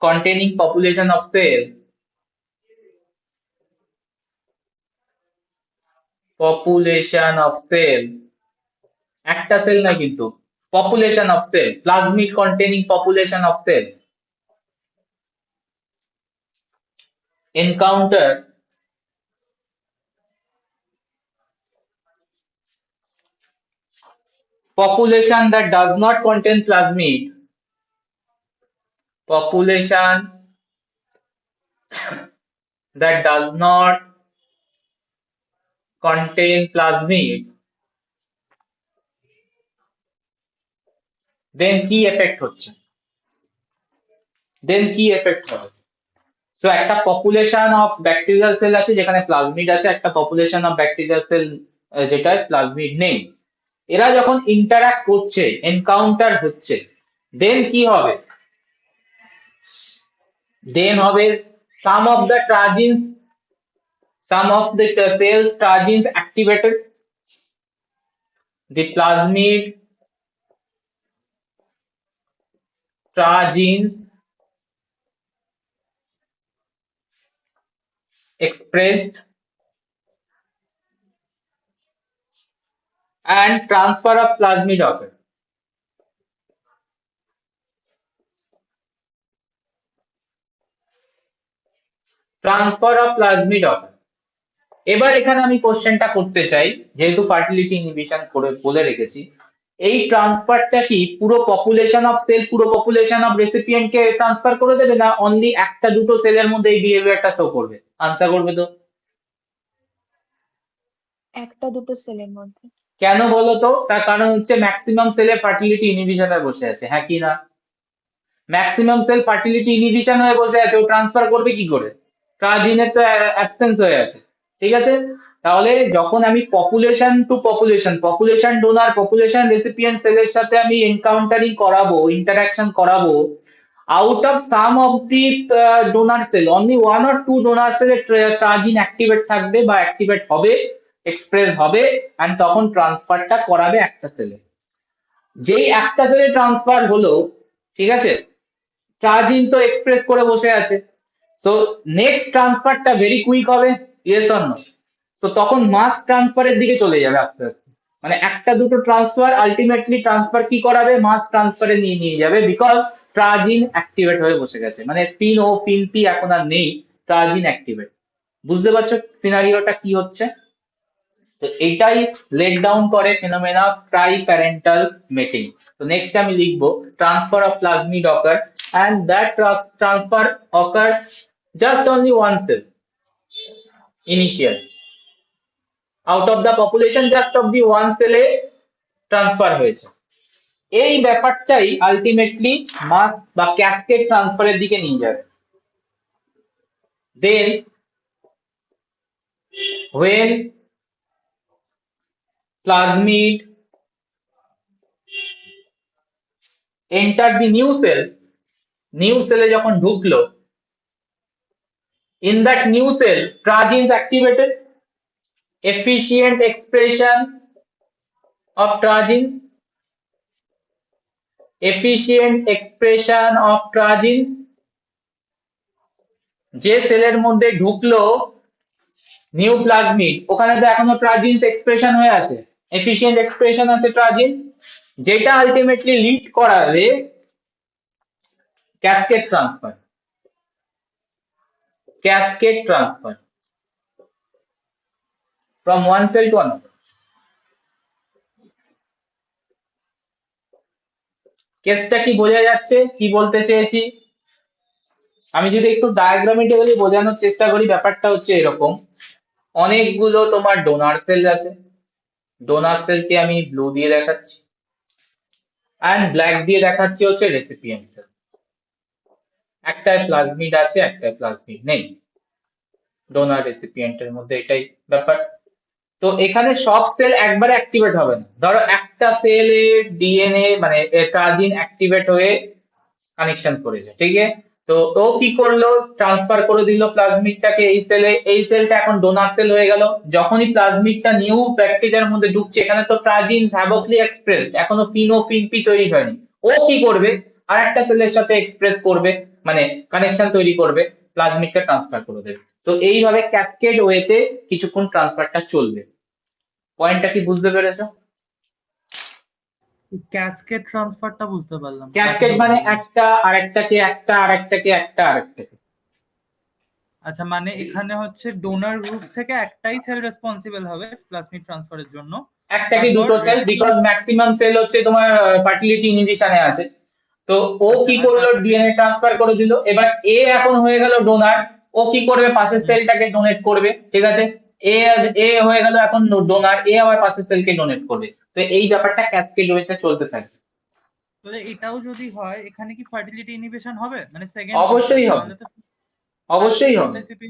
containing population of cell, population of cell, একটা সেল না কিন্তু, population of cell, plasmid containing population of cells, encounter population that does not contain plasmid, population that does not contain plasmid, then কি এফেক্ট হচ্ছে, then কি এফেক্ট হবে? সো একটা পপুলেশন অফ ব্যাকটেরিয়াল সেল আছে যেখানে প্লাজমিড আছে, একটা পপুলেশন অফ ব্যাকটেরিয়াল সেল যেটায় প্লাজমিড নেই। এরা যখন ইন্টারঅ্যাক্ট করছে, এনকাউন্টার হচ্ছে, দেন কি হবে? দেন হবে some of the tragins, some of the cells tragins activated, the plasmid tragins expressed and transfer of plasmid occur. Transfer of plasmid occur. এবার এখানে আমি কোশ্চেনটা করতে চাই, যেহেতু ফার্টিলিটি ইনহিবিশন করে বলে রেখেছি, এই ট্রান্সফারটা কি পুরো পপুলেশন অফ সেল, পুরো population of recipient K transfer করে দেবে, না অনলি একটা দুটো সেলের মধ্যে এই বিহেভিয়ারটা শো করবে? আনসার করবে তো? একটা দুটো সেলের মধ্যে। কেন বলো তো? তার কারণ হচ্ছে ম্যাক্সিমাম সেলে ফার্টিলিটি ইনহিবিশনে বসে আছে, হ্যাঁ কি না? ম্যাক্সিমাম সেল ফার্টিলিটি ইনহিবিশন হয়ে বসে আছে, ও ট্রান্সফার করবে কি করে? ট্রাজিনের তো অ্যাবসেন্স হয়ে আছে, ঠিক আছে? তাহলে যখন আমি population to population, population donor, population recipient সেলের সাথে আমি এনকাউন্টারিং করাবো, ইন্টারাকশন করাবো, out of some of the donor cell, only one or two donor cell tra gene activate থাকবে বা অ্যাক্টিভেট হবে, এক্সপ্রেস হবে, and তখন ট্রান্সফারটা করাবে একটা সেলে। যেই একটা সেলে ট্রান্সফার হলো, ঠিক আছে, ট্রাজিন তো এক্সপ্রেস করে বসে আছে, সো নেক্সট ট্রান্সফারটা ভেরি কুইক হবে, ইয়েস অর নো? তো তখন মাস ট্রান্সফারের দিকে চলে যাবে আস্তে আস্তে, মানে একটা দুটো ট্রান্সফার আলটিমেটলি ট্রান্সফার কি করাবে? মাস ট্রান্সফারে নিয়ে যাবে, বিকজ ট্রাজিন অ্যাক্টিভেট হয়ে বসে গেছে, মানে পিন ও পিন পি এখন আর নেই, ট্রাজিন অ্যাক্টিভেট। বুঝতে পারছো সিনারিওটা কি হচ্ছে? তো এইটাই লেট ডাউন করে ফেনোমেনা ট্রাই প্যারেন্টাল মেটিং। তো নেক্সট আমি লিখবো transfer of plasmid ochre, and that transfer occurred just only one cell initially, out of the population just of the one cell a transfer হয়েছে। এই ব্যাপারটাই আলটিমেটলি মাস বা ক্যাসকেড ট্রান্সফারের দিকে নিয়ে যাবে। দেন when plasmid enter the new cell, new সেলে যখন ঢুকলো, in that new cell tragins activated, efficient expression of tragins, efficient expression of tragins, যে সেলের মধ্যে ঢুকলো নিউ প্লাজমিড, ওখানে তো এখনো ট্রাজিনস এক্সপ্রেশন হয়ে আছে, এফিশিয়েন্ট এক্সপ্রেশন আছে ট্রাজিন, যেটা আলটিমেটলি লিড করাবে cascade transfer, cascade transfer from one cell to another. কেসটা কি বোঝা যাচ্ছে, কি বলতে চেয়েছি? আমি যদি একটু ডায়াগ্রামেটিক্যালি বোঝানোর চেষ্টা করি, ব্যাপারটা হচ্ছে এরকম, অনেকগুলো তোমার ডোনার সেল আছে, ডোনার সেলকে আমি ব্লু দিয়ে দেখাচ্ছি, অ্যান্ড ব্ল্যাক দিয়ে দেখাচ্ছি হচ্ছে রেসিপিয়েন্ট সেল। একটায় প্লাজমিড আছে, একটায় প্লাজমিড নেই, ডোনার রেসিপিয়েন্টের মধ্যে এটাই ব্যাপার। তো এখানে সব সেল একবারে অ্যাক্টিভেট হবে না, ধরো একটা সেলে ডিএনএ মানে ট্রাজিন অ্যাক্টিভেট হয়ে কানেকশন করেছে, ঠিক আছে? তো ও কি করলো, ট্রান্সফার করে দিল প্লাজমিডটাকে এই সেলে, এই সেলটা এখন ডোনার সেল হয়ে গেল। যখনই প্লাজমিডটা নিউ ব্যাকটেরিয়ার মধ্যে ঢুকছে, এখানে তো ট্রাজিনস হ্যাভকলি এক্সপ্রেসড, এখনো পিন ও পিন পি তৈরি হয়নি, ও কি করবে, আর একটা সেলের সাথে এক্সপ্রেস করবে, মানে কানেকশন তৈরি করবে, প্লাজমিডটা ট্রান্সফার করে দেবে। তো এইভাবে ক্যাসকেড ওয়েতে কিছুক্ষণ ট্রান্সফারটা চলবে। পয়েন্টটা কি বুঝতে পেরেছো? ক্যাসকেড ট্রান্সফারটা বুঝতে পারলাম। ক্যাসকেড মানে একটা আরেকটাকে, একটা আরেকটাকে, একটা আরেকটাকে। আচ্ছা, মানে এখানে হচ্ছে ডোনার গ্রুপ থেকে একটাই সেল রেসপন্সিবল হবে প্লাজমিড ট্রান্সফারের জন্য। একটা কি তারপর দুটো cell, recipient- because maximum cell হচ্ছে তোমার ফার্টিলিটি ইনহিবিশনে আছে। তো ও আচ্ছা, কি মানে করলো, তারপরে- ডিএনএ ট্রান্সফার করে দিল। এবার এ এখন হয়ে গেল ডোনার, ও কি করবে, পাশের সেলটাকে ডোনেট করবে, ঠিক আছে। এ হয়ে গেল এখন ডোনার, এ আবার পাশের সেলকে ডোনেট করবে। তো এই ব্যাপারটা ক্যাসকেড ওয়েতে চলতে থাকে। তাহলে এটাও যদি হয়, এখানে কি ফার্টিলিটি ইনহিবিশন হবে, মানে সেকেন্ড অবশ্যই হবে, তাহলে তো অবশ্যই হবে। রেসিপি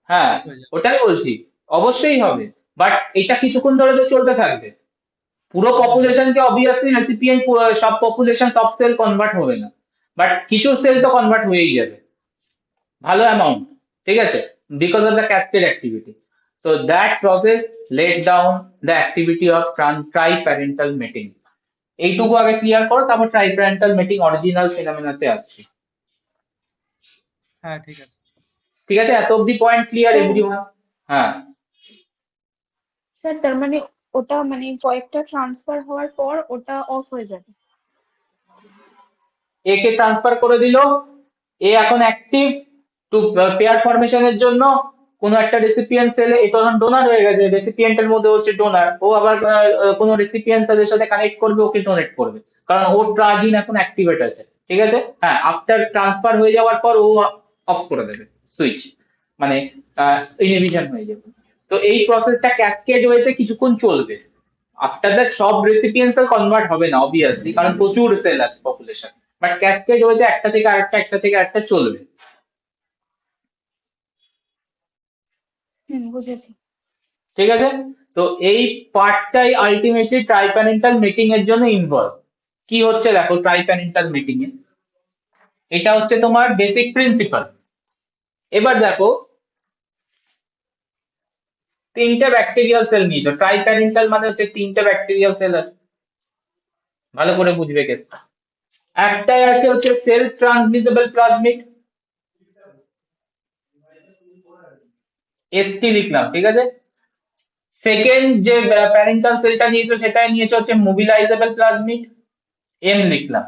হ্যাঁ, হয়ে যাবে। ওটাই বলছি, অবশ্যই হবে। বাট এটা কিছুক্ষণ ধরে তো চলতে থাকবে। পুরো পপুলেশনকে অবভিয়াসলি রেসিপিয়েন্ট, সব পপুলেশন সব সেল কনভার্ট হবে না, বাট কিছু সেল তো কনভার্ট হয়েই যাবে, ভালো অ্যামাউন্ট, ঠিক আছে, because of the cascade activity. So that process let down the activity of triparental mating. এইটুকু আগে ক্লিয়ার করো, তারপর ট্রাই প্যারেন্টাল মেটিং অরিজিনাল ফিনোমেনাতে আসছি। হ্যাঁ, ঠিক আছে। ঠিক আছে, এত অব্দি পয়েন্ট ক্লিয়ার Sir, এভরিওয়ান? হ্যাঁ, স্যার তার মানে ওটা মানে কয়েকটা ট্রান্সফার হওয়ার পর ওটা অফ হয়ে যাবে। এ কে ট্রান্সফার করে দিল, এ এখন অ্যাক্টিভ টু পেয়ার ফরমেশনের জন্য কোনো একটা রেসিপিয়েন্ট সেলে, এ তখন ডোনার হয়ে গেছে, রেসিপিয়েন্টের মধ্যে হচ্ছে ডোনার, ও আবার কোনো রেসিপিয়েন্ট সেলের সাথে কানেক্ট করবে, ওকে ডোনেট করবে, কারণ ওর ট্রাজিন এখন অ্যাক্টিভেট আছে, ঠিক আছে। হ্যাঁ, আফটার ট্রান্সফার হয়ে যাওয়ার পর ও অফ করে দেবে সুইচ, মানে ইনহিবিশন হয়ে যাবে। তো এই প্রসেসটা ক্যাসকেড ওয়েতে কিছুক্ষণ চলবে। আফটার দ্যাট সব রেসিপিয়েন্ট সেল কনভার্ট হবে না অবভিয়াসলি, কারণ প্রচুর সেল আছে পপুলেশন, বাট ক্যাসকেড ওয়েতে একটা থেকে আরেকটা, একটা থেকে আরেকটা চলবে। বুঝেছি। ঠিক আছে, তো এই পার্টটাই আলটিমেটলি ট্রাইপ্যারেন্টাল মিটিং এর জন্য ইনভলভ। কি হচ্ছে দেখো ট্রাইপ্যারেন্টাল মিটিং এ, এটা হচ্ছে তোমার বেসিক প্রিন্সিপাল। এবার দেখো, তিনটে ব্যাকটেরিয়াল সেল নিয়েছো, ট্রাইপ্যারেন্টাল মানে হচ্ছে তিনটে ব্যাকটেরিয়াল সেল আছে, ভালো করে বুঝবে কেসটা। একটাই আছে হচ্ছে সেলফ ট্রান্সমিসেবল প্লাজমিড, এসটি লিখলাম, ঠিক আছে। সেকেন্ড যে প্যারেন্টাল সেলটা নিয়েছো সেটাই নিয়েছো হচ্ছে মোবিলাইজেবল প্লাজমিড, এম লিখলাম।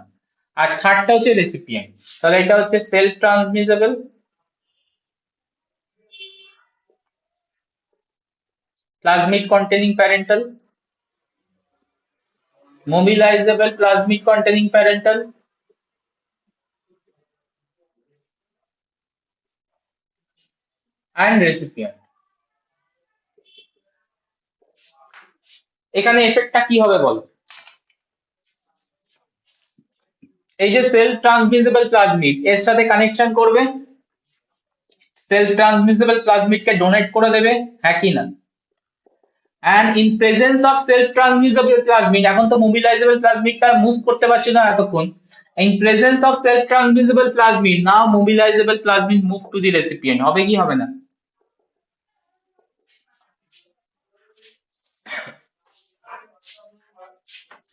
আর থার্ডটা হচ্ছে রেসিপিয়েন্ট, তাহলে এটা হচ্ছে self transmissible plasmid containing parental, mobilizable plasmid containing parental, and recipient। এখানে এফেক্টটা কি হবে বলো? এই যে সেলফ ট্রান্সমিসেবল প্লাজমিড এর সাথে কানেকশন করবে, সেলফ ট্রান্সমিসেবল প্লাজমিডকে ডোনেট করে দেবে, হ্যাঁ কি না? and in presence of self transmissible plasmid, এখন তো mobilizable প্লাজমিডটা মুভ করতে পারছি না এতক্ষণ, in presence of self transmissible plasmid now mobilizable plasmid move to the recipient, হবে কি হবে না?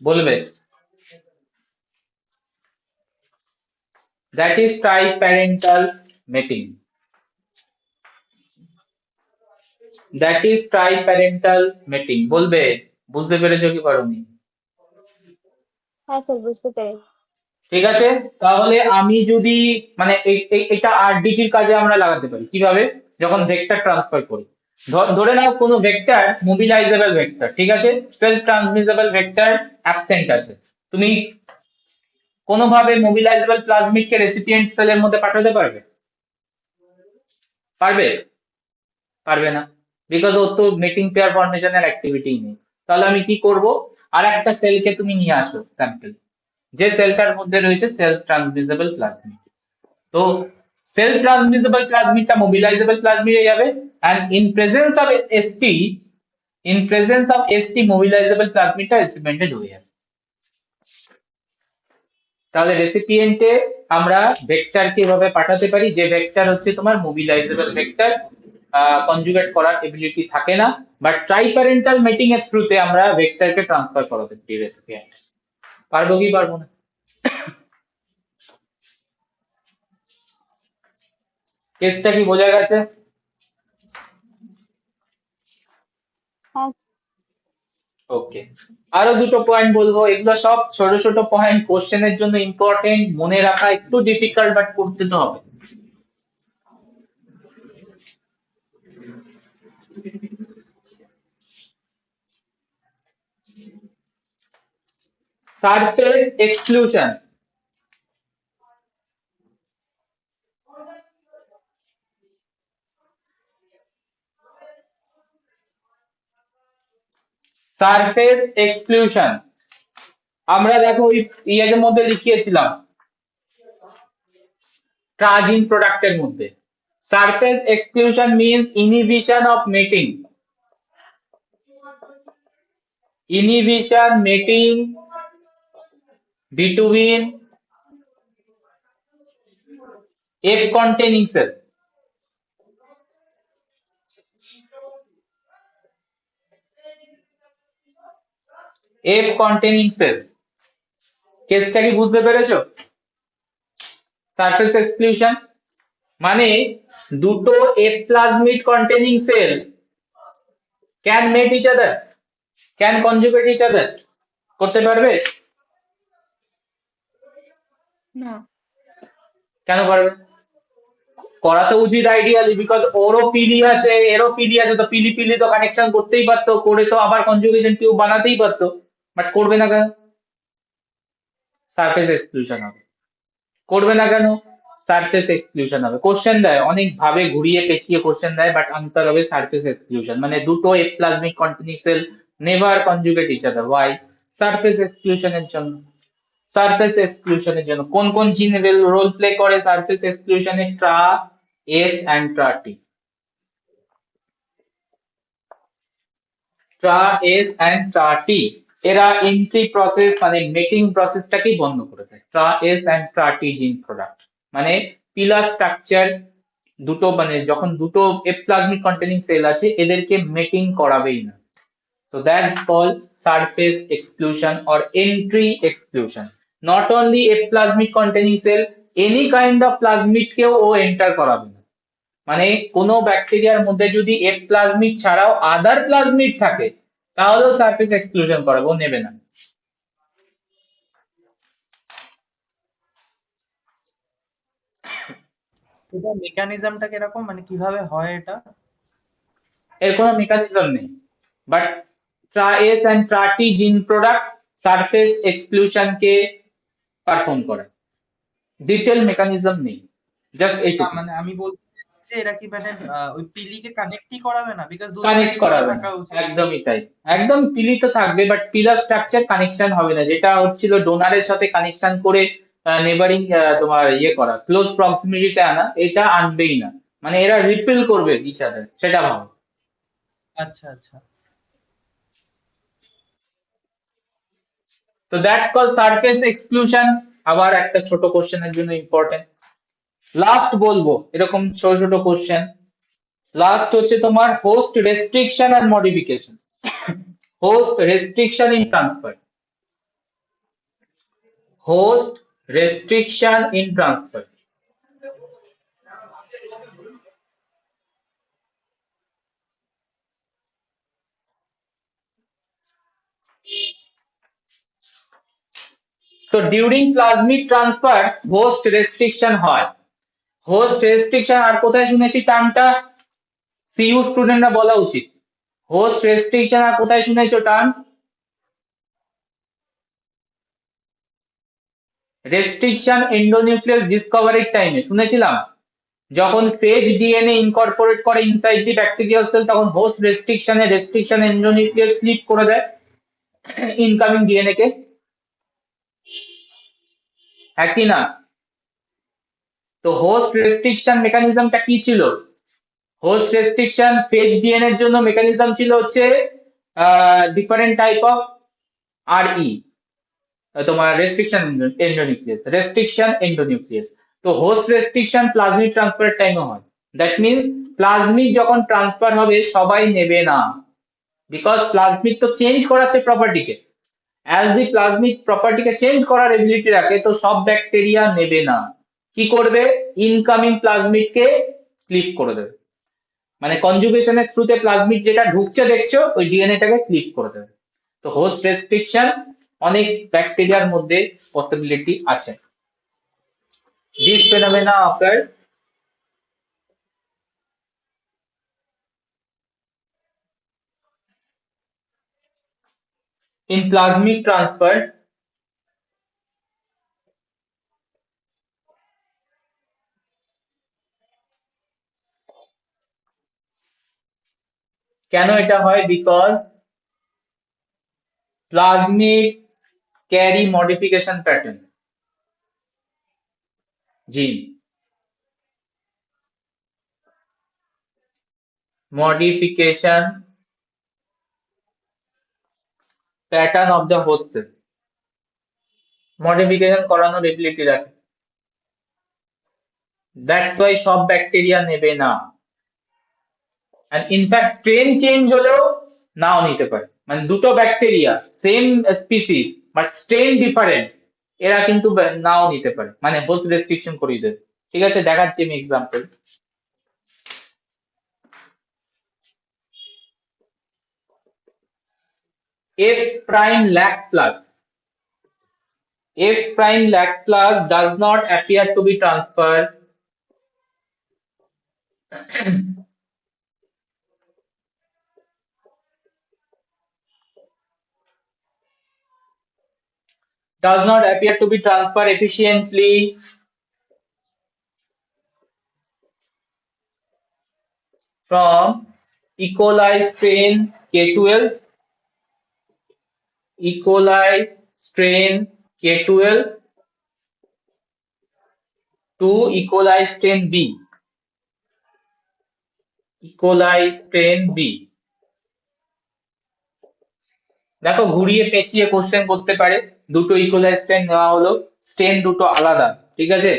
বলবে। That is triparental mating. That is triparental mating. বলবে, বুঝতে পেরেছো কি পারোনি? হ্যাঁ স্যার, বুঝতে পেরেছি। ঠিক আছে, তাহলে আমি যদি মানে এটা আরডিটির কাজে আমরা লাগাতে পারি কিভাবে, যখন ভেক্টর ট্রান্সফার করি। ধরে নাও কোনো ভেক্টর মোবিলাইজেবল ভেক্টর, ঠিক আছে, সেলফ ট্রান্সমিসেবল ভেক্টর অ্যাবসেন্ট আছে, তুমি কোনোভাবে মোবিলাইজেবল প্লাজমিডকে রেসিপিয়েন্ট সেলের মধ্যে পাঠাতে পারবে? পারবে? পারবে না, বিকজ ওর তো মেটিং পেয়ার ফরমেশনের অ্যাক্টিভিটি নেই। তাহলে আমি কি করব, আর একটা সেলকে তুমি নিয়ে আসো স্যাম্পল, যে সেলটার মধ্যে রয়েছে সেলফ ট্রান্সমিসেবল প্লাজমিড। তো সেলফ ট্রান্সমিসেবল প্লাজমিডটা মোবিলাইজেবল প্লাজমিডে যাবে, and in presence of ST mobilisable প্লাজমিডটা রেসিপিয়েন্টে ঢুকে যাবে। তাহলে রেসিপিয়েন্টে আমরা ভেক্টরকে এভাবে পাঠাতে পারি, যে ভেক্টর হচ্ছে তোমার মোবিলাইজেবল ভেক্টর, কনজুগেট করার এবিলিটি থাকে না, বাট ট্রাইপ্যারেন্টাল মেটিং এর থ্রুতে আমরা ভেক্টরকে ট্রান্সফার করাতে পারি রেসিপিয়েন্ট। পারবো কি পারবো না? কেসটা কি বোঝা গেছে? হ্যাঁ ওকে, আরো দুটো পয়েন্ট বলবো, এগুলো সব ছোট ছোট পয়েন্ট, কোশ্চেনের জন্য ইম্পর্টেন্ট, মনে রাখা একটু ডিফিকাল্ট, বাট করতে তো হবে। Surface exclusion. সারফেস এক্সক্লুশন আমরা দেখো ওই ইয়ের মধ্যে লিখিয়েছিলাম ট্রাজিন প্রোডাক্টের মধ্যে। Surface exclusion means inhibition of mating. Inhibition mating between F containing cell. F containing cells. কেসটা কি বুঝতে পেরেছো? সারফেস এক্সক্লুশন মানে দুটো F plasmid containing cell can mate each other, can conjugate each other, করতে পারবে? না, কেন পারবে? করা তো উচিত আইডিয়ালি, বিকজ ওরও পিলি আছে এরও পিলি আছে, তো পিলি পিলি তো কানেকশন করতেই পারতো, করে তো আবার কনজুগেশন টিউব বানাতেই পারতো, বাট করবে না কেন? সারফেস এক্সক্লুশন হবে। করবে না কেন? সারফেস এক্সক্লুশন হবে। কোশ্চেন দেয় অনেক ভাবে ঘুরিয়ে পেঁচিয়ে কোশ্চেন দেয়, বাট আনসার হবে সারফেস এক্সক্লুশন। মানে দুটো F plasmid continuous cell never conjugate each other. Why? Surface এক্সক্লুশনের জন্য। সারফেস এক্সক্লুশনের জন্য কোন কোন জিন রোল প্লে করে সারফেস এক্সক্লুশনে? Tra S and tra T. Tra S and tra T এরা এন্ট্রি প্রসেস মানে মেকিং প্রসেসটাকেই বন্ধ করে দেয়। ট্রা এস অ্যান্ড ট্রা টি জিন প্রোডাক্ট মানে পিলার স্ট্রাকচার দুটো, মানে যখন দুটো এফ প্লাজমিক কন্টেনিং সেল আছে এদেরকে মেকিং করাবেই না। So that's called surface exclusion or entry exclusion. Not only a plasmid containing cell, any kind of plasmid কেও ও এন্টার করাবে না। মানে কোনো ব্যাকটেরিয়ার মধ্যে যদি এফ প্লাজমিড ছাড়াও আদার প্লাজমিড থাকে তাহলেও সারফেস এক্সক্লুশন করাবে, ও নেবে না। এটা মেকানিজমটা কিরকম, মানে কিভাবে হয় এটা? এর কোনো মেকানিজম নেই, বাট ট্রা এস অ্যান্ড ট্রা টি জিন প্রোডাক্ট সারফেস এক্সক্লুশন কে পারফর্ম করে। ডিটেল মেকানিজম নেই, জাস্ট না, এইটুকু। মানে আমি বলতে চাইছি যে এরা কি মানে ওই পিলিকে কানেক্টই করাবে না? বিকজ কানেক্ট করাবে না, একদমই তাই। একদম পিলি তো থাকবে, বাট পিলার স্ট্রাকচার কানেকশন হবে না, যেটা হচ্ছিল ডোনারের সাথে কানেকশন করে নেবারিং তোমার ইয়ে করা, ক্লোজ প্রক্সিমিটিতে আনা, এটা আনবেই না। মানে এরা রিপেল করবে ইচ আদার, সেটা ভাবো। আচ্ছা আচ্ছা। তো দ্যাটস কল সারফেস এক্সক্লুশন। আবার একটা ছোট কোশ্চেনের জন্য ইম্পর্টেন্ট, লাস্ট বলবো এরকম ছোট ছোট কোশ্চেন। লাস্ট হচ্ছে তোমার host restriction and modification. Host restriction in transfer. Host restriction in transfer. So during plasmid transfer host restriction হয়। host restriction আর কোথায় শুনেছি টার্মটা? সিইউ স্টুডেন্টরা বলা উচিত। host restriction আর কোথায় শুনেছো টার্ম? রেস্ট্রিকশন এন্ডোনিউক্লিয়াস ডিসকভারির টাইমে শুনেছিলাম, যখন ফেজ ডিএনএ ইনকর্পোরেট করে ইনসাইড দি ব্যাকটেরিয়াল সেল, তখন হোস্ট রেস্ট্রিকশনে রেস্ট্রিকশন এন্ডোনিউক্লিয়াস ফ্লিপ করে দেয় ইনকামিং ডিএনএ কে, হ্যাঁ কি না? তো হোস্ট রেস্ট্রিকশন মেকানিজমটা কি ছিল? হোস্ট রেস্ট্রিকশন ফেজ ডিএনএ এর জন্য মেকানিজম ছিল হচ্ছে ডিফারেন্ট টাইপ অফ আরই, তোমার রেস্ট্রিকশন এন্ডোনিউক্লিয়াস। তো হোস্ট রেস্ট্রিকশন প্লাজমিড ট্রান্সফারের টাইমে হয়। দ্যাট মিনস প্লাজমিড যখন ট্রান্সফার হবে সবাই নেবে না, বিকজ প্লাজমিড তো চেঞ্জ করাচ্ছে প্রপার্টিকে। অ্যাজ দি প্লাজমিড প্রপার্টিকে চেঞ্জ করার এবিলিটি রাখে, তো সব ব্যাকটেরিয়া নেবে না। কি করবে? ইনকামিং প্লাজমিডকে ক্লিপ করে দেবে, মানে কনজুগেশনের থ্রুতে প্লাজমিড যেটা ঢুকছে দেখছো ওই ডিএনএটাকে ক্লিপ করে দেবে। তো হোস্ট রেস্ট্রিকশন অনেক ব্যাকটেরিয়ার মধ্যে পসিবিলিটি আছে। This phenomena occur in plasmid transfer কেন এটা হয়? Because plasmid carry modification pattern gene, modification pattern of the host cell, modification করানোর এবিলিটি রাখে। দ্যাটস ওয়াই সব ব্যাকটেরিয়া নেবে না, এন্ড ইনফ্যাক্ট স্ট্রেন চেঞ্জ হলেও নাও নিতে পারে। মানে দুটো bacteria same species but strain different, এরা কিন্তু নাও নিতে পারে, মানে হোস্ট রেস্ট্রিকশন করিয়ে দেবে। ঠিক আছে, দেখাচ্ছি আমি example. F prime lac plus. F prime lac plus does not appear to be transferred does not appear to be transferred efficiently from E. coli strain K12, E. coli strain K12 to E. coli strain B. E. coli strain B. দেখো ঘুরিয়ে পেঁচিয়ে কোশ্চেন করতে পারে। দুটো ইকোলাই স্ট্রেন নেওয়া হলো, স্ট্রেন দুটো আলাদা, ঠিক আছে।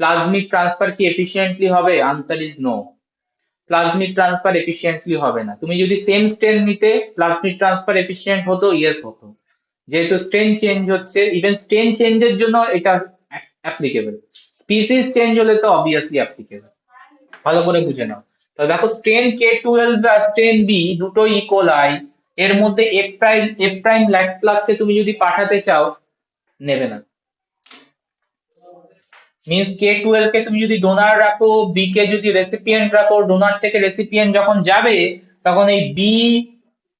প্লাজমিড ট্রান্সফার কি এফিশিয়েন্টলি হবে? Answer is no. Plasmid transfer efficiently হবে না। তুমি যদি সেম স্ট্রেন নিতে, প্লাজমিড ট্রান্সফার এফিশিয়েন্ট হতো? ইয়েস হতো। যেহেতু স্ট্রেন চেঞ্জ হচ্ছে, ইভেন স্ট্রেন চেঞ্জের জন্য এটা অ্যাপ্লিকেবল, স্পিসিস চেঞ্জ হলে তো অবভিয়াসলি অ্যাপ্লিকেবল। ভালো করে বুঝে নাও। তো দেখো স্ট্রেন K12 আর স্ট্রেন বি দুটো ইকোলাই, এর মধ্যে এফ প্রাইম ল্যাক প্লাস কে তুমি যদি পাঠাতে চাও, নেবে না। মিন্স K12 কে তুমি যদি ডোনার রাখো, বি কে যদি রেসিপিয়েন্ট রাখো, ডোনার থেকে রেসিপিয়েন্ট যখন যাবে, তখন এই বি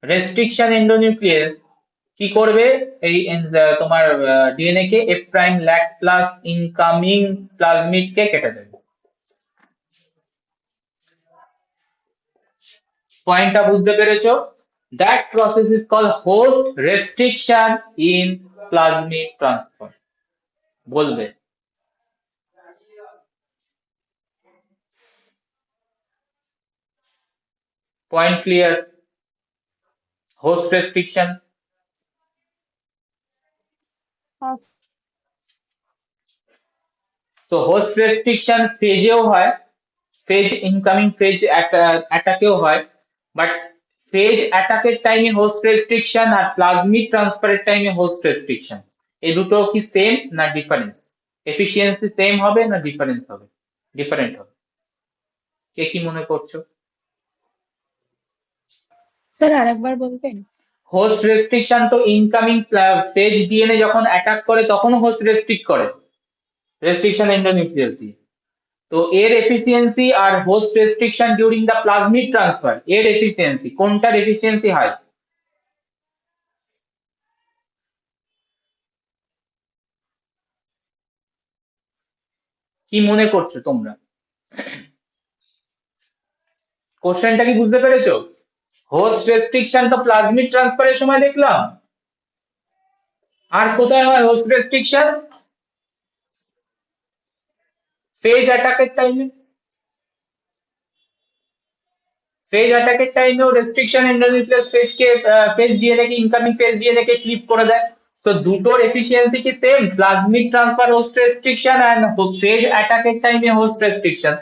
রেস্ট্রিকশন এন্ডোনিউক্লিয়াস কি করবে? এই তোমার ডিএনএ কে F prime lac plus incoming plasmid কে কেটে দেবে। পয়েন্টটা বুঝতে পেরেছো? That process is called host restriction in plasmid transfer. বলবে point clear? Host restriction. হ্যাঁ তো হোস্ট রেস্ট্রিকশন ফেজেও হয়, ফেজ ইনকামিং ফেজ অ্যাটাকেও হয়, বাট ফেজ অ্যাটাকের টাইমে হোস্ট রেস্ট্রিকশন আর প্লাজমিড ট্রান্সফারের টাইমে হোস্ট রেস্ট্রিকশন, এই দুটো কি সেম না ডিফারেন্স? এফিসিয়েন্সি সেম হবে না ডিফারেন্স হবে? ডিফারেন্ট হবে। কে কি মনে করছো? স্যার আরেকবার বলবেন? হোস্ট রেস্ট্রিকশন তো ইনকামিং ফেজ ডিএনএ যখন অ্যাটাক করে তখন হোস্ট রেস্ট্রিক্ট করে, রেস্ট্রিকশন এন্ডোনিউক্লিয়াস দিয়ে। তো এর এফিসিয়েন্সি আর host restriction during the plasmid transfer, এর এফিসিয়েন্সি কোনটার এফিসিয়েন্সি হাই? কি মনে করছো তোমরা? কোশ্চেনটা কি বুঝতে পেরেছো? হোস্ট রেস্ট্রিকশন তো প্লাজমিড ট্রান্সফারের সময় দেখলাম, আর কোথায় হয় হোস্ট রেস্ট্রিকশন? ফেজ অ্যাটাকের টাইমে। ফেজ অ্যাটাকের টাইমেও রেস্ট্রিকশন এন্ডোনিউক্লিয়াস ফেজ ডিএনএ কে ইনকামিং ফেজ ডিএনএ কে ক্লিপ করে দেয়। তো দুটোর এফিসিয়েন্সি কি same? Plasmid transfer host restriction and phage অ্যাটাকের টাইমে হোস্ট রেস্ট্রিকশন,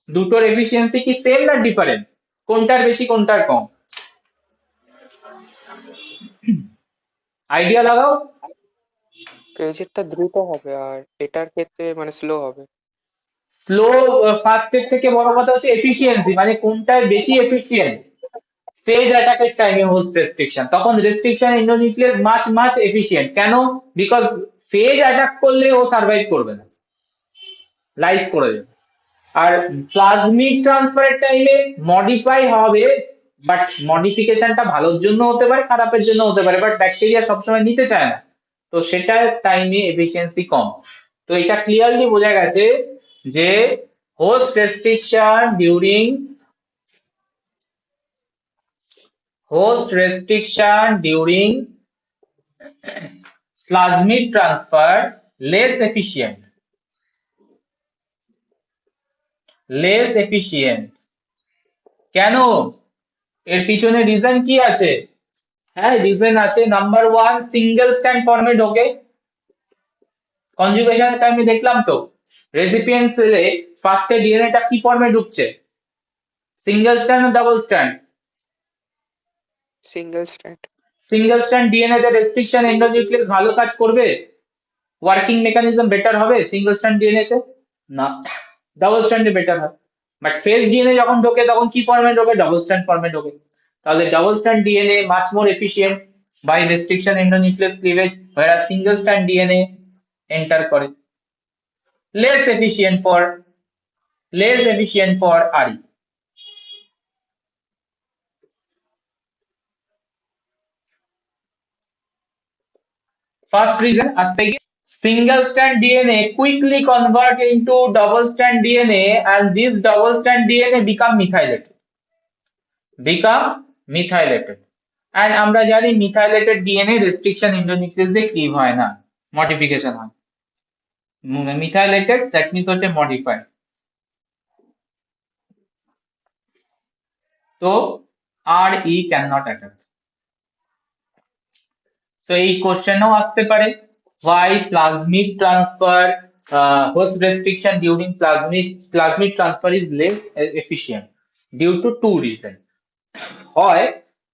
দুটোর এফিসিয়েন্সি কি সেম না ডিফারেন্ট? কোনটার বেশি কোনটার কম? আইডিয়া লাগাও। পেজেরটা দ্রুত হবে আর এটার ক্ষেত্রে মানে স্লো হবে। স্লো ফাস্টের থেকে বড় কথা হচ্ছে এফিসিয়েন্সি, মানে কোনটায় বেশি এফিসিয়েন্ট? ফেজ অ্যাটাকের টাইমে হোস্ট রেস্ট্রিকশন, তখন রেস্ট্রিকশন এন্ডোনিউক্লিয়াস মাচ এফিসিয়েন্ট। কেন? বিকজ ফেজ অ্যাটাক করলে ও সার্ভাইভ করবে না, লাইফ করে যাবে। আর প্লাজমিড ট্রান্সফারের টাইমে মডিফাই হবে, বাট মডিফিকেশনটা ভালোর জন্য হতে পারে, খারাপের জন্য হতে পারে, বাট ব্যাকটেরিয়া সবসময় নিতে চায় না, তো সেটার টাইমে এফিসিয়েন্সি কম। তো এটা ক্লিয়ারলি বোঝা গেছে যে host restriction during host restriction during plasmid transfer less efficient, কেন? এর পিছনে রিজন কি আছে? হ্যাঁ, রিজন আছে। নাম্বার 1, সিঙ্গেল স্ট্র্যান্ড ফর্মে ঢোকে। কনজুগেশনের টাইমে দেখলাম তো, রেসিপিয়েন্ট সেলে ফার্স্টে ডিএনএটা কি ফর্মে ঢুকছে? সিঙ্গেল স্ট্র্যান্ড না double strand? Single strand. Single strand DNA তে রেস্ট্রিকশন এন্ডোনিউক্লিয়াস ভালো কাজ করবে, ওয়ার্কিং মেকানিজম বেটার হবে সিঙ্গেল স্ট্র্যান্ড ডিএনএ তে? না, ডাবল স্ট্র্যান্ডে বেটার হয়। বাট ফেজ ডিএনএ যখন ঢোকে তখন কি ফর্মে ঢোকে? ডাবল স্ট্র্যান্ড ফর্মে ঢোকে। তাহলে double strand DNA much more efficient by restriction endonuclease cleavage, whereas single strand DNA enter করে। less efficient for RE. First reason, a second, single strand DNA quickly convert into double strand DNA and this double strand DNA become methylated. And আমরা জানি methylated DNA restriction endonuclease দিয়ে cleave হয় না, modification হয়। methylated that means হচ্ছে modified। So RE cannot attack. So এই কোশ্চেনও আসতে পারে, why plasmid transfer host restriction during plasmid transfer is less efficient due to 2 reasons. হয়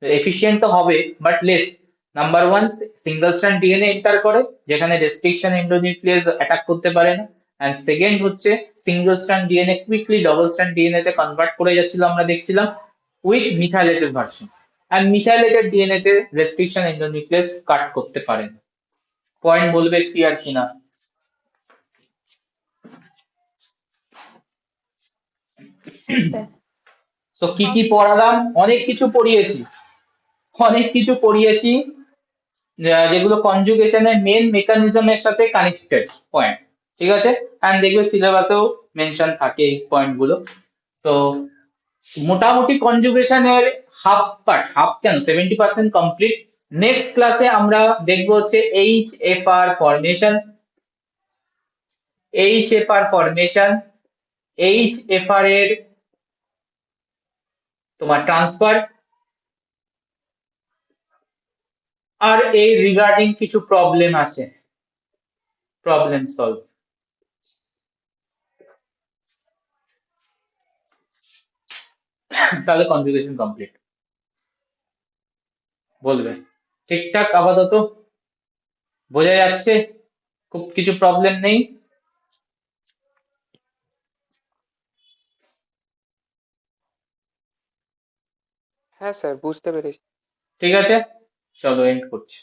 efficient তো হবে but less. Number 1, single strand DNA enter করে যেখানে রেস্ট্রিকশন এন্ডোনিউক্লিয়াস অ্যাটাক করতে পারে না, এন্ড সেকেন্ড হচ্ছে single strand DNA quickly double strand DNA তে কনভার্ট করে যাচ্ছিল, আমরা দেখছিলাম with methylated version. and methylated DNA তে restriction endonuclease কাট করতে পারে না। পয়েন্ট বলবে ক্লিয়ার কিনা? স্যার তো কি কি পড়ালাম? অনেক কিছু পড়িয়েছি যেগুলো কনজুগেশনের মেন মেকানিজমের সাথে কানেক্টেড পয়েন্ট, ঠিক আছে? এন্ড দেখবে সিলেবাসেও মেনশন থাকে এই পয়েন্টগুলো। তো মোটামুটি কনজুগেশনের হাফ কেন 70% কমপ্লিট। নেক্সট ক্লাসে আমরা দেখবো হচ্ছে HFR ফরমেশন, HFR এর তোমার ট্রান্সফার, আর এই রিগার্ডিং কিছু প্রবলেম আছে, প্রবলেম সলভ। তাহলে কনজুগেশন কমপ্লিট। বলবে ঠিকঠাক আপাতত বোঝা যাচ্ছে? খুব কিছু প্রবলেম নেই? হ্যাঁ স্যার, বুঝতে পেরেছি। ঠিক আছে, চলো এন্ড করছি।